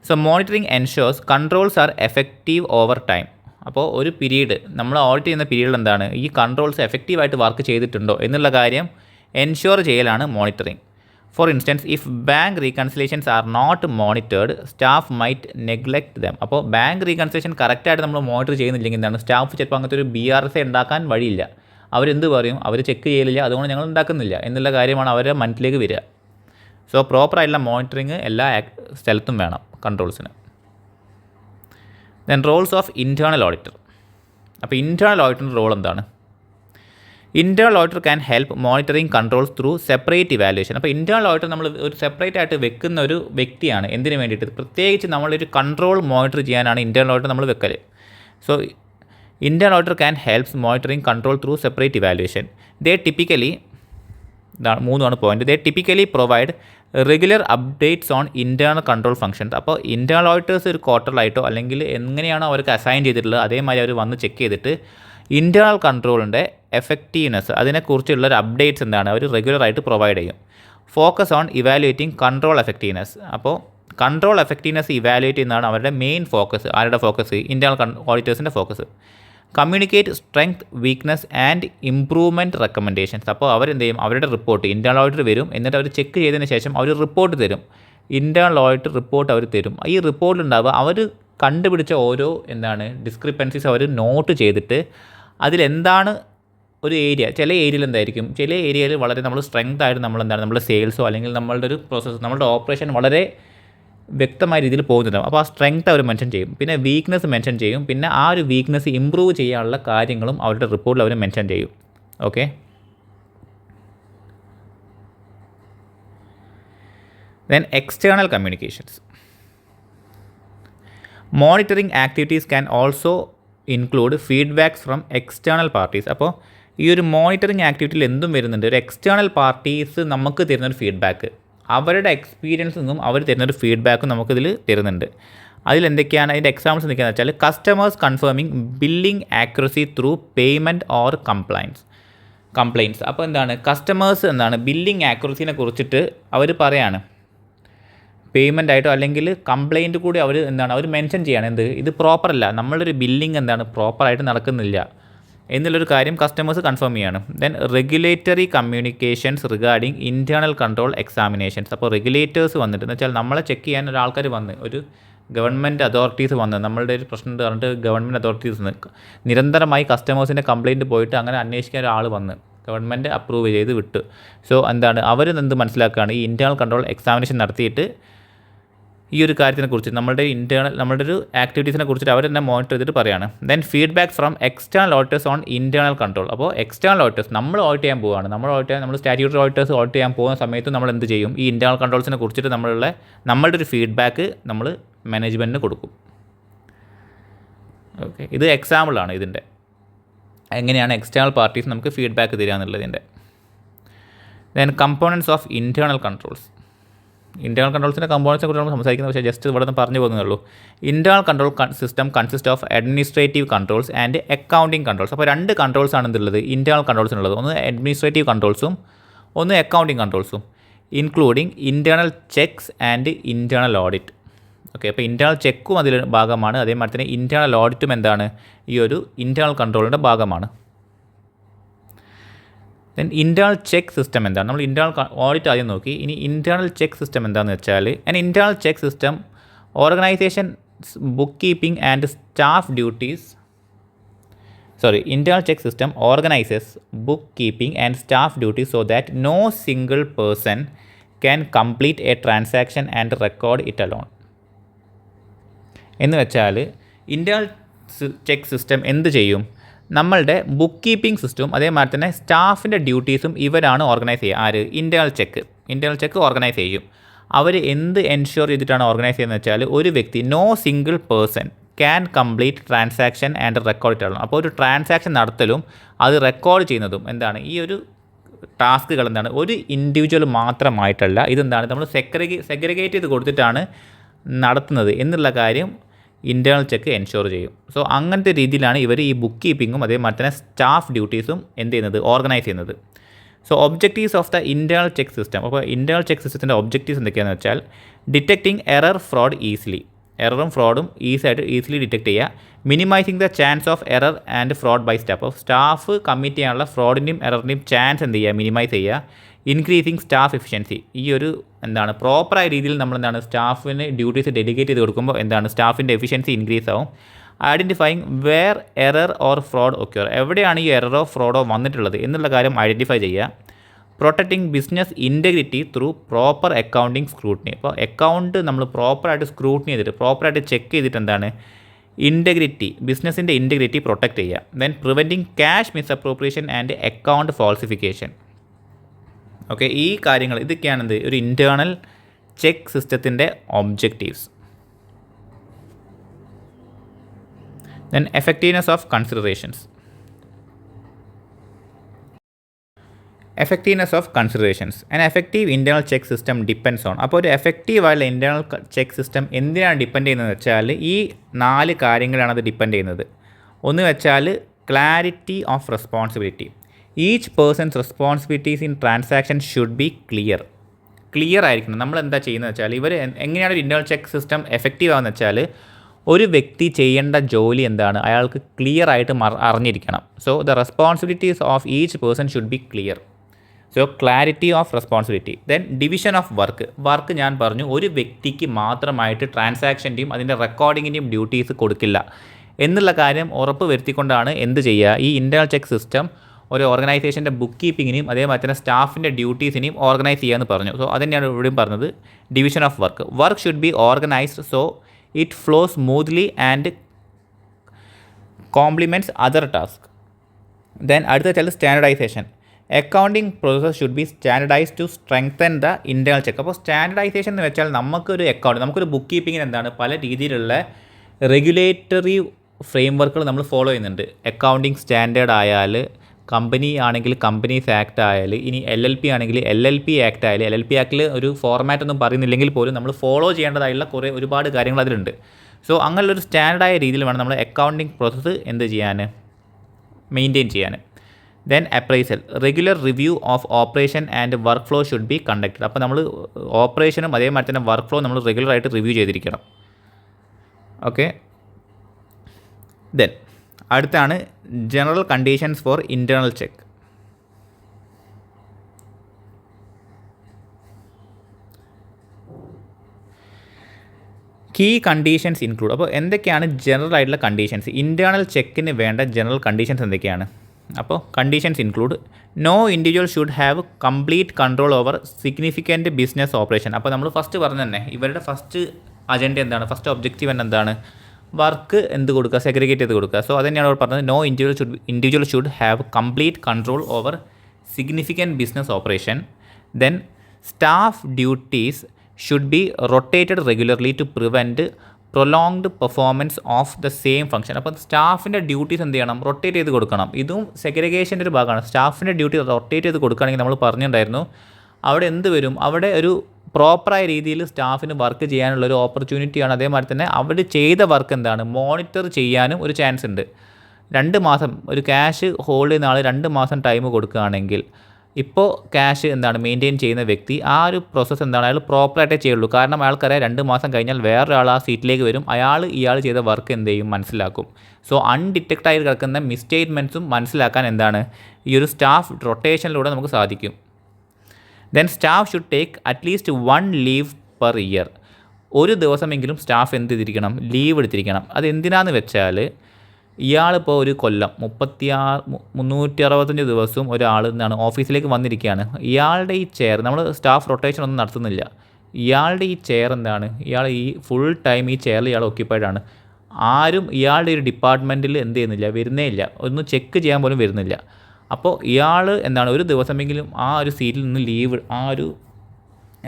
So monitoring ensures controls are effective over time. അപ്പോൾ ഒരു പീരീഡ് നമ്മൾ ഓഡിറ്റ് ചെയ്യുന്ന പീരീഡിൽ എന്താണ് ഈ കൺട്രോൾസ് എഫക്റ്റീവായിട്ട് വർക്ക് ചെയ്തിട്ടുണ്ടോ എന്നുള്ള കാര്യം എൻഷുവർ ചെയ്യലാണ് monitoring. For instance, if bank reconciliations are not monitored staff might neglect them. അപ്പോൾ ബാങ്ക് റീകൺസിലേഷൻ കറക്റ്റായിട്ട് നമ്മൾ മോണിറ്റർ ചെയ്യുന്നില്ലെങ്കിൽ എന്താണ് സ്റ്റാഫ് ചിലപ്പോൾ അങ്ങനത്തെ ഒരു BRS ഉണ്ടാക്കാൻ വഴിയില്ല. അവരെന്ത് പറയും? അവർ ചെക്ക് ചെയ്യലില്ല, അതുകൊണ്ട് ഞങ്ങൾ ഉണ്ടാക്കുന്നില്ല എന്നുള്ള കാര്യമാണ് അവരുടെ മനസ്സിലേക്ക് വരിക. സോ പ്രോപ്പറായിട്ടുള്ള മോണിറ്ററിങ് എല്ലാ സ്ഥലത്തും വേണം കൺട്രോൾസിന്. Then roles of internal auditor. അപ്പോൾ ഇൻറ്റേർണൽ ഓഡിറ്ററിൻ്റെ റോൾ എന്താണ്? Internal auditor can help monitoring controls through separate evaluation. അപ്പോൾ ഇൻറ്റേർണൽ ഓഡിറ്റർ നമ്മൾ ഒരു സെപ്പറേറ്റ് ആയിട്ട് വെക്കുന്ന ഒരു വ്യക്തിയാണ്. എന്തിനു വേണ്ടിയിട്ട്? പ്രത്യേകിച്ച് നമ്മളൊരു കൺട്രോൾ മോണിറ്റർ ചെയ്യാനാണ് ഇൻറ്റേർണൽ ഓഡിറ്റർ നമ്മൾ വെക്കൽ. So internal auditor can helps monitoring control through separate evaluation. They typically, ഇതാണ് 3 point, they typically provide regular updates on internal control functions. അപ്പോൾ ഇൻറ്റേർണൽ ഓഡിറ്റേഴ്സ് ഒരു ക്വാർട്ടറിലായിട്ടോ അല്ലെങ്കിൽ എങ്ങനെയാണോ അവർക്ക് അസൈൻ ചെയ്തിട്ടുള്ളത് അതേമാതിരി അവർ വന്ന് ചെക്ക് ചെയ്തിട്ട് ഇൻറ്റേർണൽ കൺട്രോളിൻ്റെ എഫക്റ്റീവ്നെസ് അതിനെക്കുറിച്ചുള്ള ഒരു അപ്ഡേറ്റ്സ് എന്താണ് അവർ റെഗുലറായിട്ട് പ്രൊവൈഡ് ചെയ്യും. Focus on evaluating control effectiveness. അപ്പോൾ കൺട്രോൾ എഫക്റ്റീവ്നെസ് ഇവാലുവേറ്റ് ചെയ്യുന്നതാണ് അവരുടെ മെയിൻ ഫോക്കസ്. ആരുടെ ഫോക്കസ്? ഇൻറ്റേർണൽ ഓഡിറ്റേഴ്സിൻ്റെ focus. Communicate strength, weakness and improvement recommendations. അപ്പോൾ അവരെന്ത് ചെയ്യും? അവരുടെ റിപ്പോർട്ട് ഇൻറ്റേർണൽ ഓഡിറ്റർ വരും, എന്നിട്ട് അവർ ചെക്ക് ചെയ്തതിന് ശേഷം അവർ റിപ്പോർട്ട് തരും. ഇൻറ്റേർണൽ ഓഡിറ്റർ റിപ്പോർട്ട് അവർ തരും. ഈ റിപ്പോർട്ടിലുണ്ടാവുക അവർ കണ്ടുപിടിച്ച ഓരോ ഡിസ്ക്രിപ്പൻസീസ് അവർ നോട്ട് ചെയ്തിട്ട് അതിലെന്താണ് ഒരു ഏരിയ, ചില ഏരിയയിൽ എന്തായിരിക്കും, ചില ഏരിയയിൽ വളരെ നമ്മൾ സ്ട്രെങ്ത് ആയിട്ട് നമ്മുടെ സെയിൽസോ അല്ലെങ്കിൽ നമ്മളുടെ ഒരു പ്രോസസ്സ്, നമ്മളുടെ ഓപ്പറേഷൻ വളരെ വ്യക്തമായ രീതിയിൽ പോകുന്നുണ്ടാവും. അപ്പോൾ ആ സ്ട്രെങ്ത് അവർ മെൻഷൻ ചെയ്യും, പിന്നെ വീക്ക്നെസ് മെൻഷൻ ചെയ്യും, പിന്നെ ആ ഒരു വീക്ക്നെസ് ഇമ്പ്രൂവ് ചെയ്യാനുള്ള കാര്യങ്ങളും അവരുടെ റിപ്പോർട്ടിൽ അവർ മെൻഷൻ ചെയ്യും. Okay, then external communications. Monitoring activities can also include feedbacks from external parties. അപ്പോൾ ഈ ഒരു മോണിറ്ററിങ് ആക്ടിവിറ്റിയിൽ എന്തും വരുന്നുണ്ട്, ഒരു എക്സ്റ്റേണൽ പാർട്ടീസ് നമുക്ക് തരുന്നൊരു ഫീഡ്ബാക്ക്, അവരുടെ എക്സ്പീരിയൻസിൽ നിന്നും അവർ തരുന്നൊരു ഫീഡ്ബാക്കും നമുക്കിതിൽ തരുന്നുണ്ട്. അതിലെന്തൊക്കെയാണ് അതിൻ്റെ എക്സാമ്പിൾസ് എന്തൊക്കെയാണെന്ന് വെച്ചാൽ customers confirming billing accuracy through payment or complaints. അപ്പോൾ എന്താണ് കസ്റ്റമേഴ്സ് ബില്ലിംഗ് ആക്യുറസിനെ കുറിച്ചിട്ട് അവർ പറയാണ് പേയ്മെൻ്റ് ആയിട്ടോ അല്ലെങ്കിൽ കംപ്ലയിൻറ്റ് കൂടി അവർ അവർ മെൻഷൻ ചെയ്യാണ് ഇത് പ്രോപ്പറല്ല, നമ്മളൊരു ബില്ലിംഗ് പ്രോപ്പറായിട്ട് നടക്കുന്നില്ല എന്നുള്ളൊരു കാര്യം കസ്റ്റമേഴ്സ് കൺഫേം ചെയ്യാണ്. Then regulatory communications regarding internal control examinations. അപ്പോൾ റെഗുലേറ്റേഴ്സ് വന്നിട്ട് എന്ന് വെച്ചാൽ നമ്മളെ ചെക്ക് ചെയ്യാൻ ഒരാൾക്കാർ വന്ന്, ഒരു ഗവൺമെൻറ് അതോറിറ്റീസ് വന്ന് നമ്മളുടെ ഒരു പ്രശ്നം പറഞ്ഞിട്ട് ഗവൺമെൻറ് അതോറിറ്റീസ് നിരന്തരമായി കസ്റ്റമേഴ്സിൻ്റെ കംപ്ലയിൻറ്റ് പോയിട്ട് അങ്ങനെ അന്വേഷിക്കാൻ ഒരാൾ വന്ന് ഗവൺമെൻറ് അപ്രൂവ് ചെയ്ത് വിട്ടു. സോ അവർ മനസ്സിലാക്കുകയാണ്, ഈ ഇൻറ്റേർണൽ കൺട്രോൾ എക്സാമിനേഷൻ നടത്തിയിട്ട് ഈ ഒരു കാര്യത്തിനെക്കുറിച്ച് നമ്മളുടെ ഒരു ആക്ടിവിറ്റീസിനെ കുറിച്ചിട്ട് അവർ തന്നെ മോണിറ്റർ ചെയ്തിട്ട് പറയുകയാണ്. Then feedback from external auditors on internal control. അപ്പോൾ എക്സ്റ്റേണൽ ഓഡിറ്റേഴ്സ് നമ്മൾ ഓഡിറ്റ് ചെയ്യാൻ പോവുകയാണ്, നമ്മൾ സ്റ്റാറ്റ്യൂട്ടറി ഓഡിറ്റേഴ്സ് ഓഡിറ്റ് ചെയ്യാൻ പോകുന്ന സമയത്ത് നമ്മൾ എന്ത് ചെയ്യും, ഈ ഇൻറ്റേർണൽ കൺട്രോൾസിനെ കുറിച്ചിട്ട് നമ്മളുടെ ഒരു ഫീഡ്ബാക്ക് നമ്മൾ മാനേജ്മെൻറ്റിന് കൊടുക്കും. ഓക്കെ, ഇത് എക്സാമ്പിളാണ് ഇതിൻ്റെ എങ്ങനെയാണ് എക്സ്റ്റേണൽ പാർട്ടീസ് നമുക്ക് ഫീഡ്ബാക്ക് തരിക എന്നുള്ളതിൻ്റെ. Then components of internal controls. Internal കൺട്രോൾസിൻ്റെ കമ്പോണൻസിനെ കുറിച്ച് നമ്മൾ സംസാരിക്കുന്നത്, പക്ഷേ ജസ്റ്റ് ഇവിടെ നിന്ന് പറഞ്ഞു പോകുന്നുള്ളൂ. Internal control system consist of administrative controls and accounting controls. അപ്പോൾ 2 കൺട്രോൾസ് ആണ് ഇതുള്ളത് ഇൻറ്റേർണൽ കൺട്രോൾസിനുള്ളത്. ഒന്ന് അഡ്മിനിസ്ട്രേറ്റീവ് കൺട്രോൾസും ഒന്ന് അക്കൗണ്ടിങ് കൺട്രോൾസും, including internal checks and internal audit. Okay, അപ്പോൾ ഇൻറ്റേർണൽ ചെക്കും അതിൽ ഭാഗമാണ്, അതേമാതിരി തന്നെ ഇൻറ്റേർണൽ ഓഡിറ്റും ഈ ഒരു ഇൻറ്റേർണൽ കൺട്രോളിൻ്റെ ഭാഗമാണ്. ദെൻ ഇൻറ്റേർണൽ ചെക്ക് സിസ്റ്റം എന്താണ്? നമ്മൾ ഇൻറ്റേർണൽ ഓഡിറ്റ് ആദ്യം നോക്കി. ഇനി ഇൻറ്റേർണൽ ചെക്ക് സിസ്റ്റം എന്താണെന്ന് വെച്ചാൽ, internal check system organisation book keeping and staff duties internal check system organizes bookkeeping and staff duties so that no single person can complete a transaction and record it alone. എന്ന് വെച്ചാൽ internal check system എന്ത് ചെയ്യും, നമ്മളുടെ book keeping സിസ്റ്റവും അതേമാതിരി തന്നെ സ്റ്റാഫിൻ്റെ ഡ്യൂട്ടീസും ഇവരാണ് organise ചെയ്യുക. ഇൻറ്റേർണൽ ചെക്ക് ഓർഗനൈസ് ചെയ്യും. അവർ എന്ത് എൻഷുർ ചെയ്തിട്ടാണ് ഓർഗനൈസ് ചെയ്യുന്നത് വെച്ചാൽ, ഒരു വ്യക്തി no single person can complete transaction and record it. അപ്പോൾ ഒരു ട്രാൻസാക്ഷൻ നടത്തലും അത് റെക്കോർഡ് ചെയ്യുന്നതും ഈ ഒരു ടാസ്കുകൾ ഒരു ഇൻഡിവിജ്വൽ മാത്രമായിട്ടല്ല, നമ്മൾ സെഗ്രിഗേറ്റ് ചെയ്ത് കൊടുത്തിട്ടാണ് നടത്തുന്നത് എന്നുള്ള കാര്യം ഇൻറ്റേർണൽ ചെക്ക് എൻഷുർ ചെയ്യും. സോ അങ്ങനത്തെ രീതിയിലാണ് ഇവർ ഈ ബുക്ക് കീപ്പിങ്ങും അതേമാതിരി തന്നെ സ്റ്റാഫ് ഡ്യൂട്ടീസും ഓർഗനൈസ് ചെയ്യുന്നത്. So objectives of the internal check system. അപ്പോൾ ഇൻറ്റേർണൽ ചെക്ക് സിസ്റ്റത്തിൻ്റെ ഒബ്ജക്റ്റീവ്സ് എന്തൊക്കെയാണെന്ന് വെച്ചാൽ, ഡിറ്റക്റ്റിംഗ് എറർ ഫ്രോഡ് ഈസിലി, എററും ഫ്രോഡും ഈസിലി ഡിറ്റക്ട് ചെയ്യുക. Minimizing the chance of error and fraud by staff. അപ്പോൾ സ്റ്റാഫ് കമ്മിറ്റ് ചെയ്യാനുള്ള ഫ്രോഡിൻ്റെയും എററിൻ്റെയും ചാൻസ് മിനിമൈസ് ചെയ്യുക. Increasing staff efficiency. ഈ ഒരു പ്രോപ്പറായ രീതിയിൽ നമ്മൾ സ്റ്റാഫിന് ഡ്യൂട്ടീസ് ഡെഡിക്കേറ്റ് ചെയ്ത് കൊടുക്കുമ്പോൾ സ്റ്റാഫിൻ്റെ എഫിഷ്യൻസി ഇൻക്രീസ് ആവും. Identifying where error or fraud occur, എവിടെയാണ് ഈ എററോ ഫ്രോഡോ വന്നിട്ടുള്ളത് എന്നുള്ള കാര്യം ഐഡൻറ്റിഫൈ ചെയ്യുക. Protecting business integrity through proper accounting scrutiny. അപ്പോൾ അക്കൗണ്ട് നമ്മൾ പ്രോപ്പറായിട്ട് സ്ക്രൂട്ടിനി ചെയ്തിട്ട് പ്രോപ്പറായിട്ട് ചെക്ക് ചെയ്തിട്ട് ഇൻറ്റഗ്രിറ്റി, ബിസിനസ്സിൻ്റെ ഇൻറ്റഗ്രിറ്റി പ്രൊട്ടക്റ്റ് ചെയ്യുക. Then preventing cash misappropriation and account falsification. Okay, ഈ കാര്യങ്ങൾ ഇതൊക്കെയാണ് ഒരു ഇൻറ്റേർണൽ ചെക്ക് സിസ്റ്റത്തിൻ്റെ objectives. Then effectiveness of considerations. Effectiveness of considerations. An effective internal check system depends on. അപ്പോൾ ഒരു എഫക്റ്റീവായുള്ള ഇൻറ്റേർണൽ ചെക്ക് സിസ്റ്റം എന്തിനാണ് ഡിപ്പെൻഡ് ചെയ്യുന്നത് വെച്ചാൽ, ഈ 4 കാര്യങ്ങളാണ് അത് ഡിപ്പെൻഡ് ചെയ്യുന്നത്. ഒന്ന് വെച്ചാൽ clarity of responsibility. Each person's responsibilities in transaction should be clear ആയിരിക്കണം. നമ്മൾ എന്താ ചെയ്യുന്നത് വെച്ചാൽ, എങ്ങനെയാണ് ഒരു ഇൻറ്റേർണൽ ചെക്ക് സിസ്റ്റം എഫക്റ്റീവ് ആവുന്നത് വെച്ചാൽ, ഒരു വ്യക്തി ചെയ്യേണ്ട ജോലി അയാൾക്ക് ക്ലിയർ ആയിട്ട് അറിഞ്ഞിരിക്കണം. So the responsibilities of each person should be clear. So clarity of responsibility. Then division of work ഞാൻ പറഞ്ഞു, ഒരു വ്യക്തിക്ക് മാത്രമായിട്ട് ട്രാൻസാക്ഷൻ്റെയും അതിൻ്റെ റെക്കോർഡിങ്ങിൻ്റെയും ഡ്യൂട്ടീസ് കൊടുക്കില്ല എന്നുള്ള കാര്യം ഉറപ്പ് വരുത്തിക്കൊണ്ടാണ് എന്ത് ചെയ്യുക, ഈ ഇൻറ്റേർണൽ ചെക്ക് സിസ്റ്റം ഒരു ഓർഗനൈസേഷൻ്റെ ബുക്ക് കീപ്പിങ്ങിനെയും അതേമാതിരി തന്നെ സ്റ്റാഫിൻ്റെ ഡ്യൂട്ടീസിനെയും ഓർഗനൈസ് ചെയ്യാമെന്ന് പറഞ്ഞു. സോ അതുതന്നെയാണ് ഇവിടെയും പറഞ്ഞത്, division of work should be organised so it flow smoothly and complements other task. Then അടുത്ത വെച്ചാൽ standardisation. Accounting process should be standardise to strengthen the internal check. അപ്പോൾ സ്റ്റാൻഡർഡൈസേഷൻ എന്ന് വെച്ചാൽ നമുക്കൊരു ബുക്ക് കീപ്പിങ്ങിന് പല രീതിയിലുള്ള റെഗുലേറ്ററി ഫ്രെയിം വർക്കുകൾ നമ്മൾ ഫോളോ ചെയ്യുന്നുണ്ട്. അക്കൗണ്ടിങ് സ്റ്റാൻഡേർഡ് ആയാൽ, കമ്പനി ആണെങ്കിൽ കമ്പനീസ് ആക്ട് ആയാൽ, ഇനി LLP ആണെങ്കിൽ LLP ആക്ട് ആയാൽ, LLP ആക്ടിൽ ഒരു ഫോർമാറ്റ് ഒന്നും പറയുന്നില്ലെങ്കിൽ പോലും നമ്മൾ ഫോളോ ചെയ്യേണ്ടതായുള്ള ഒരുപാട് കാര്യങ്ങൾ അതിലുണ്ട്. സോ അങ്ങനെയുള്ളൊരു സ്റ്റാൻഡേർഡായ രീതിയിൽ വേണം നമ്മൾ അക്കൗണ്ടിങ് പ്രോസസ്സ് മെയിൻറ്റെയിൻ ചെയ്യാൻ. Then appraisal, regular review of operation and work flow should be conducted. അപ്പോൾ നമ്മൾ ഓപ്പറേഷനും അതേമാതിരി തന്നെ വർക്ക് ഫ്ലോ നമ്മൾ റെഗുലറായിട്ട് റിവ്യൂ ചെയ്തിരിക്കണം. ഓക്കെ. ദെൻ അടുത്താണ് general conditions for internal check. Key conditions include. അപ്പോൾ എന്തൊക്കെയാണ് ജനറൽ ആയിട്ടുള്ള കണ്ടീഷൻസ്, ഇൻറ്റേർണൽ ചെക്കിന് വേണ്ട ജനറൽ കണ്ടീഷൻസ് എന്തൊക്കെയാണ്? അപ്പോൾ conditions include no individual should have complete control over significant business operation. അപ്പോൾ നമ്മൾ ഫസ്റ്റ് പറഞ്ഞു തന്നെ ഇവരുടെ ഫസ്റ്റ് അജണ്ട എന്താണ്, ഫസ്റ്റ് ഒബ്ജക്റ്റീവ് തന്നെ എന്താണ്, വർക്ക് എന്ത് കൊടുക്കുക, സെഗ്രിഗേറ്റ് ചെയ്ത് കൊടുക്കുക. സോ അതുതന്നെയാണ് അവർ പറഞ്ഞത്, no individual should have complete control over significant business operation. Then staff duties should be rotated regularly to prevent prolonged performance of the same function. അപ്പോൾ സ്റ്റാഫിൻ്റെ ഡ്യൂട്ടീസ് എന്ത് ചെയ്യണം, റൊട്ടേറ്റ് ചെയ്ത് കൊടുക്കണം. ഇതും സെഗ്രിഗേഷൻ്റെ ഒരു ഭാഗമാണ്. സ്റ്റാഫിൻ്റെ ഡ്യൂട്ടി റൊട്ടേറ്റ് ചെയ്ത് കൊടുക്കുകയാണെങ്കിൽ നമ്മൾ പറഞ്ഞിട്ടുണ്ടായിരുന്നു അവിടെ എന്ത് വരും, അവിടെ ഒരു പ്രോപ്പറായ രീതിയിൽ സ്റ്റാഫിന് വർക്ക് ചെയ്യാനുള്ളൊരു ഓപ്പർച്യൂണിറ്റിയാണ്. അതേമാതിരി തന്നെ അവർ ചെയ്ത വർക്ക് എന്താണ് മോണിറ്റർ ചെയ്യാനും ഒരു ചാൻസ് ഉണ്ട്. 2 മാസം ഒരു ക്യാഷ് ഹോൾഡ് ചെയ്യുന്ന ആൾ 2 മാസം ടൈം കൊടുക്കുകയാണെങ്കിൽ ഇപ്പോൾ ക്യാഷ് എന്താണ് മെയിൻറ്റെയിൻ ചെയ്യുന്ന വ്യക്തി ആ ഒരു പ്രോസസ്സ് എന്താണ് അയാൾ പ്രോപ്പറായിട്ടേ ചെയ്യുള്ളൂ. കാരണം അയാൾക്കറിയാം 2 മാസം കഴിഞ്ഞാൽ വേറൊരാൾ ആ സീറ്റിലേക്ക് വരും, ഇയാൾ ചെയ്ത വർക്ക് എന്ത് ചെയ്യും മനസ്സിലാക്കും. സോ അൺഡിറ്റക്റ്റായി കിടക്കുന്ന മിസ്റ്റേറ്റ്മെൻറ്റ്സും മനസ്സിലാക്കാൻ എന്താണ് ഈ ഒരു സ്റ്റാഫ് റൊട്ടേഷനിലൂടെ നമുക്ക് സാധിക്കും. Then staff should take at least 1 leave per year. ഒരു ദിവസമെങ്കിലും സ്റ്റാഫ് എന്ത് ചെയ്തിരിക്കണം, ലീവ് എടുത്തിരിക്കണം. അത് എന്തിനാന്ന് വെച്ചാൽ ഇയാളിപ്പോൾ ഒരു കൊല്ലം 365 ദിവസവും ഒരാൾ എന്താണ് ഓഫീസിലേക്ക് വന്നിരിക്കുകയാണ്. ഇയാളുടെ ഈ ചെയർ, നമ്മൾ സ്റ്റാഫ് റൊട്ടേഷൻ ഒന്നും നടത്തുന്നില്ല, ഇയാളുടെ ഈ ചെയർ എന്താണ്, ഇയാൾ ഈ ഫുൾ ടൈം ഈ ചെയറിൽ ഇയാൾ ഓക്യുപ്പൈഡ് ആണ്. ആരും ഇയാളുടെ ഒരു ഡിപ്പാർട്ട്മെൻറ്റിൽ എന്ത് ചെയ്യുന്നില്ല, വരുന്നേ ഇല്ല, ഒന്ന് ചെക്ക് ചെയ്യാൻ പോലും വരുന്നില്ല. അപ്പോൾ ഇയാൾ എന്താണ് ഒരു ദിവസമെങ്കിലും ആ ഒരു സീറ്റിൽ നിന്ന് ലീവ്, ആ ഒരു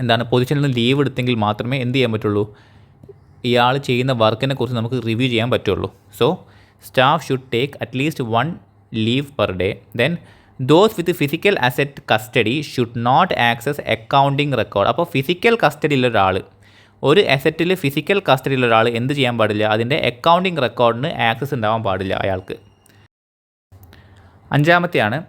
എന്താണ് പൊസിഷനിൽ നിന്ന് ലീവ് എടുത്തെങ്കിൽ മാത്രമേ എന്ത് ചെയ്യാൻ പറ്റുള്ളൂ, ഇയാൾ ചെയ്യുന്ന വർക്കിനെ കുറിച്ച് നമുക്ക് റിവ്യൂ ചെയ്യാൻ പറ്റുള്ളൂ. So staff should take at least 1 leave per day. Then those with physical asset custody should not access accounting record. അപ്പോൾ ഫിസിക്കൽ കസ്റ്റഡിയിലുള്ള ഒരാൾ, ഒരു അസറ്റിൽ ഫിസിക്കൽ കസ്റ്റഡിയിലുള്ള ഒരാൾ എന്ത് ചെയ്യാൻ പാടില്ല, അതിൻ്റെ അക്കൗണ്ടിങ് റെക്കോർഡിന് ആക്സസ് ഉണ്ടാവാൻ പാടില്ല അയാൾക്ക്. 5-ാമത്തെയാണ്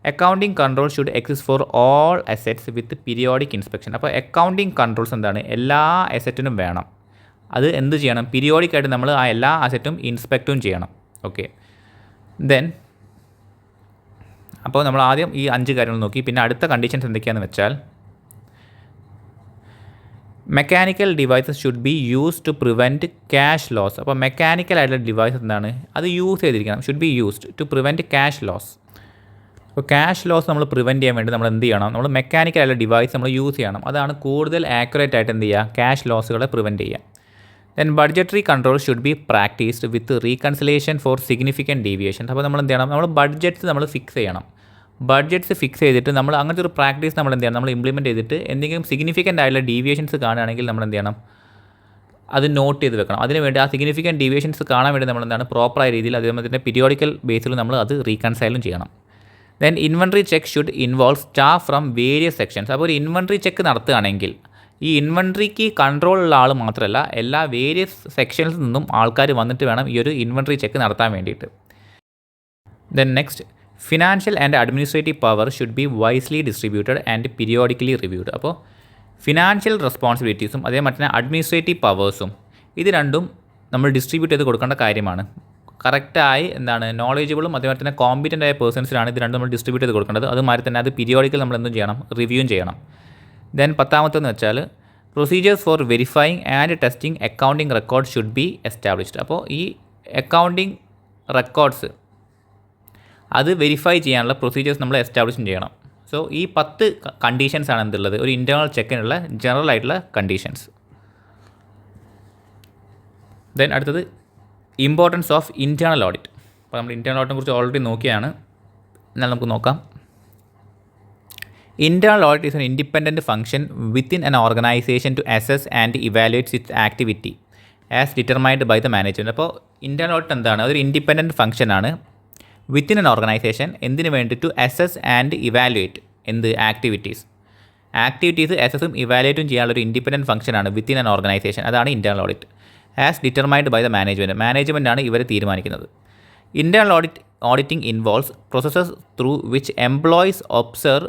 accounting control should exist for all assets with periodic inspection. അപ്പോൾ അക്കൗണ്ടിങ് കൺട്രോൾസ് എന്താണ്, എല്ലാ അസറ്റിനും വേണം. അത് എന്ത് ചെയ്യണം, പീരിയോഡിക്കായിട്ട് നമ്മൾ ആ എല്ലാ അസറ്റും ഇൻസ്പെക്റ്റും ചെയ്യണം. ഓക്കെ. ദെൻ അപ്പോൾ നമ്മൾ ആദ്യം ഈ 5 കാര്യങ്ങൾ നോക്കി. പിന്നെ അടുത്ത കണ്ടീഷൻസ് എന്തൊക്കെയാണെന്ന് വെച്ചാൽ mechanical devices should be use to prevent cash loss. അപ്പോൾ മെക്കാനിക്കൽ ആയിട്ടുള്ള ഡിവൈസ് എന്താണ്, അത് യൂസ് ചെയ്തിരിക്കണം, should be used to prevent cash loss. അപ്പോൾ ക്യാഷ് ലോസ് നമ്മൾ പ്രിവെൻറ്റ് ചെയ്യാൻ വേണ്ടി നമ്മൾ എന്ത് ചെയ്യണം, നമ്മൾ മെക്കാനിക്കൽ ആയിട്ടുള്ള ഡിവൈസ് നമ്മൾ യൂസ് ചെയ്യണം. അതാണ് കൂടുതൽ ആക്യുറേറ്റ് ആയിട്ട് എന്ത് ചെയ്യുക, ക്യാഷ് ലോസുകളെ പ്രിവെൻറ്റ് ചെയ്യുക. Then budgetary control should be practised with reconciliation for significant deviations. അപ്പോൾ നമ്മൾ എന്ത് ചെയ്യണം, നമ്മൾ ബഡ്ജറ്റ്സ് നമ്മൾ ഫിക്സ് ചെയ്യണം. ബഡ്ജറ്റ്സ് ഫിക്സ് ചെയ്തിട്ട് നമ്മൾ അങ്ങനത്തെ ഒരു പ്രാക്ടീസ് നമ്മൾ എന്ത് ചെയ്യണം, നമ്മൾ ഇംപ്ലിമെൻറ്റ് ചെയ്തിട്ട് എന്തെങ്കിലും സിഗ്നിഫിക്കൻ്റ് ആയിട്ടുള്ള ഡീവിയേഷൻസ് കാണുകയാണെങ്കിൽ നമ്മൾ എന്ത് ചെയ്യണം, അത് നോട്ട് ചെയ്ത് വെക്കണം. അതിനുവേണ്ടി ആ സിഗ്നിഫിക്കൻറ്റ് ഡീവിയേഷൻസ് കാണാൻ വേണ്ടി നമ്മൾ എന്താണ് പ്രോപ്പറായ രീതിയിൽ അതേപോലെ തന്നെ പീരിയോഡിക്കൽ ബേസിൽ നമ്മൾ അത് റീകൺസൈലും ചെയ്യണം. Then inventory check should involve staff from various sections. അപ്പോൾ ഒരു ഇൻവെൻട്രി ചെക്ക് നടത്തുകയാണെങ്കിൽ ഈ ഇൻവെൻട്രിക്ക് കൺട്രോൾ ഉള്ള ആൾ മാത്രമല്ല, എല്ലാ വേരിയസ് സെക്ഷൻസിൽ നിന്നും ആൾക്കാർ വന്നിട്ട് വേണം ഈ ഒരു ഇൻവെൻട്രി ചെക്ക് നടത്താൻ വേണ്ടിയിട്ട്. Then next financial and administrative power should be wisely distributed and periodically reviewed. അപ്പോൾ ഫിനാൻഷ്യൽ റെസ്പോൺസിബിലിറ്റീസും അതേമാതിരി തന്നെ അഡ്മിനിസ്ട്രേറ്റീവ് പവേഴ്സും ഇത് രണ്ടും നമ്മൾ ഡിസ്ട്രിബ്യൂട്ട് ചെയ്ത് കൊടുക്കേണ്ട കാര്യമാണ്. കറക്റ്റായി എന്താണ് നോളേജബിളും അതേപോലെ തന്നെ കോമ്പിറ്റൻ്റ് ആയ പേഴ്സൺസിനാണ് ഇത് രണ്ടും നമ്മൾ ഡിസ്ട്രിബ്യൂട്ട് ചെയ്ത് കൊടുക്കേണ്ടത്. അതുമാതിരി തന്നെ അത് പീരിയോഡിക്കൽ നമ്മൾ എന്തും ചെയ്യണം, റിവ്യൂയും ചെയ്യണം. ദെൻ 10-ാമത്തെന്ന് വെച്ചാൽ procedures four verifying and testing accounting record should be established. അപ്പോൾ ഈ അക്കൗണ്ടിങ് റെക്കോർഡ്സ് അത് വെരിഫൈ ചെയ്യാനുള്ള പ്രൊസീജിയേഴ്സ് നമ്മൾ എസ്റ്റാബ്ലിഷ് ചെയ്യണം. സോ ഈ 10 കണ്ടീഷൻസ് ആണ് എന്തുള്ളത്, ഒരു ഇൻറ്റേർണൽ ചെക്കിനുള്ള ജനറൽ ആയിട്ടുള്ള കണ്ടീഷൻസ്. ദെൻ അടുത്തത് ഇമ്പോർട്ടൻസ് ഓഫ് ഇൻറ്റേർണൽ ഓഡിറ്റ്. അപ്പോൾ നമ്മൾ ഇൻറ്റേർണൽ ഓഡിറ്റിനെ കുറിച്ച് ഓൾറെഡി നോക്കിയാണ്, എന്നാൽ നമുക്ക് നോക്കാം. Internal audit is an independent function within an organization to assess and evaluate its activity as determined by the management. അപ്പോൾ ഇൻറ്റേർണൽ ഓഡിറ്റ് എന്താണ്, അതൊരു ഇൻഡിപെൻഡൻറ്റ് ഫംഗ്ഷനാണ് വിത്തിൻ എൻ ഓർഗനൈസേഷൻ. എന്തിനു വേണ്ടി, ടു അസസ് ആൻഡ് ഇവാലുവേറ്റ് എന്ത് ആക്ടിവിറ്റീസ് അസസും ഇവാലുവേറ്റും ചെയ്യാനുള്ളൊരു ഇൻഡിപെൻഡൻറ്റ് ഫംഗ്ഷനാണ് വിത്തിൻ എൻ ഓർഗനൈസേഷൻ. അതാണ് internal audit. As determined by the management ആണ് ഇവരെ തീരുമാനിക്കുന്നത്. Internal audit auditing involves processes through which employees observe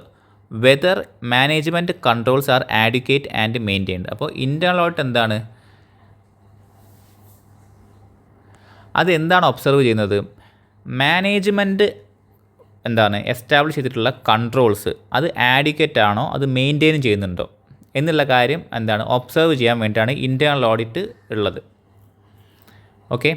whether management controls are adequate and maintained. അപ്പോൾ ഇൻറ്റേർണൽ ഓഡിറ്റ് എന്താണ്? അതെന്താണ് ഒബ്സർവ് ചെയ്യുന്നത്? മാനേജ്മെൻറ്റ് എന്താണ് എസ്റ്റാബ്ലിഷ് ചെയ്തിട്ടുള്ള കൺട്രോൾസ് അത് ആഡിക്വേറ്റ് ആണോ, അത് മെയിൻറ്റെയിൻ ചെയ്യുന്നുണ്ടോ എന്നുള്ള കാര്യം എന്താണ് ഒബ്സർവ് ചെയ്യാൻ വേണ്ടിയിട്ടാണ് ഇൻറ്റേർണൽ ഓഡിറ്റ് ഉള്ളത്. Okay,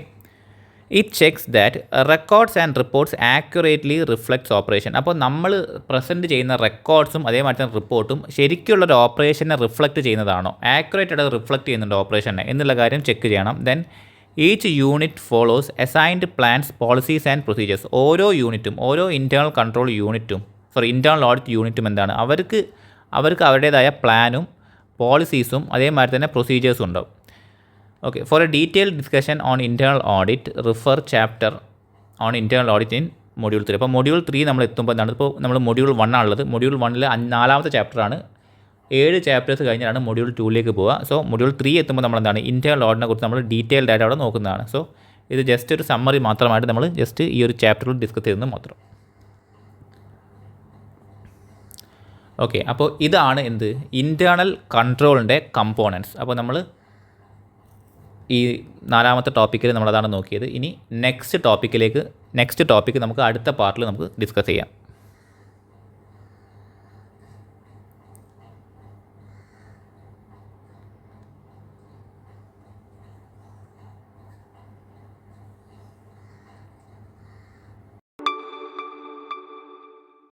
it checks that records and reports accurately reflects operation. അപ്പോൾ നമ്മൾ പ്രസൻറ്റ് ചെയ്യുന്ന റെക്കോർഡ്സും അതേമാതിരി തന്നെ റിപ്പോർട്ടും ശരിക്കുള്ളൊരു ഓപ്പറേഷനെ റിഫ്ലക്റ്റ് ചെയ്യുന്നതാണോ, ആക്യുറേറ്റ് ആയിട്ട് റിഫ്ലക്റ്റ് ചെയ്യുന്നുണ്ടോ ഓപ്പറേഷനെ എന്നുള്ള കാര്യം ചെക്ക് ചെയ്യണം. Then each unit follows assigned plans, policies and procedures. ഓരോ യൂണിറ്റും, ഓരോ ഇൻറ്റേർണൽ കൺട്രോൾ യൂണിറ്റും ഇൻറ്റേർണൽ ഓഡിറ്റ് യൂണിറ്റും എന്താണ് അവർക്ക് അവരുടേതായ പ്ലാനും പോളിസീസും അതേമാതിരി തന്നെ പ്രൊസീജിയേഴ്സും ഉണ്ടാവും. Okay, for a detailed discussion on internal audit refer chapter on internal audit in module 3. അപ്പോൾ മൊഡ്യൂൾ 3 നമ്മൾ എത്തുമ്പോൾ എന്താണ്, ഇപ്പോൾ നമ്മൾ മൊഡ്യൂൾ 1 ആണുള്ളത്. മൊഡ്യൂൾ 1 4ാമത്തെ ചാപ്റ്ററാണ്. 7 ചാപ്റ്റേഴ്സ് കഴിഞ്ഞാണ് മൊഡ്യൂൾ 2ലേക്ക് പോവുക. സോ മൊഡ്യൂൾ 3 എത്തുമ്പോൾ നമ്മൾ എന്താണ് ഇൻറ്റേർണൽ ഓഡിറ്റിനെ കുറിച്ച് നമ്മൾ ഡീറ്റെയിൽഡ് ആയിട്ട് അവിടെ നോക്കുന്നതാണ്. സോ ഇത് ജസ്റ്റ് ഒരു സമ്മറി മാത്രമായിട്ട് നമ്മൾ ജസ്റ്റ് ഈ ഒരു ചാപ്റ്ററിൽ ഡിസ്കസ് ചെയ്യുന്നത് മാത്രം. ഓക്കെ, അപ്പോൾ ഇതാണ് എന്ത് ഇൻറ്റേർണൽ കൺട്രോളിൻ്റെ കമ്പോണൻസ്. അപ്പോൾ നമ്മൾ ഈ 4ാമത്തെ ടോപ്പിക്കിൽ നമ്മളതാണ് നോക്കിയത്. ഇനി നെക്സ്റ്റ് ടോപ്പിക്ക് നമുക്ക് അടുത്ത പാർട്ടിൽ നമുക്ക് ഡിസ്കസ് ചെയ്യാം.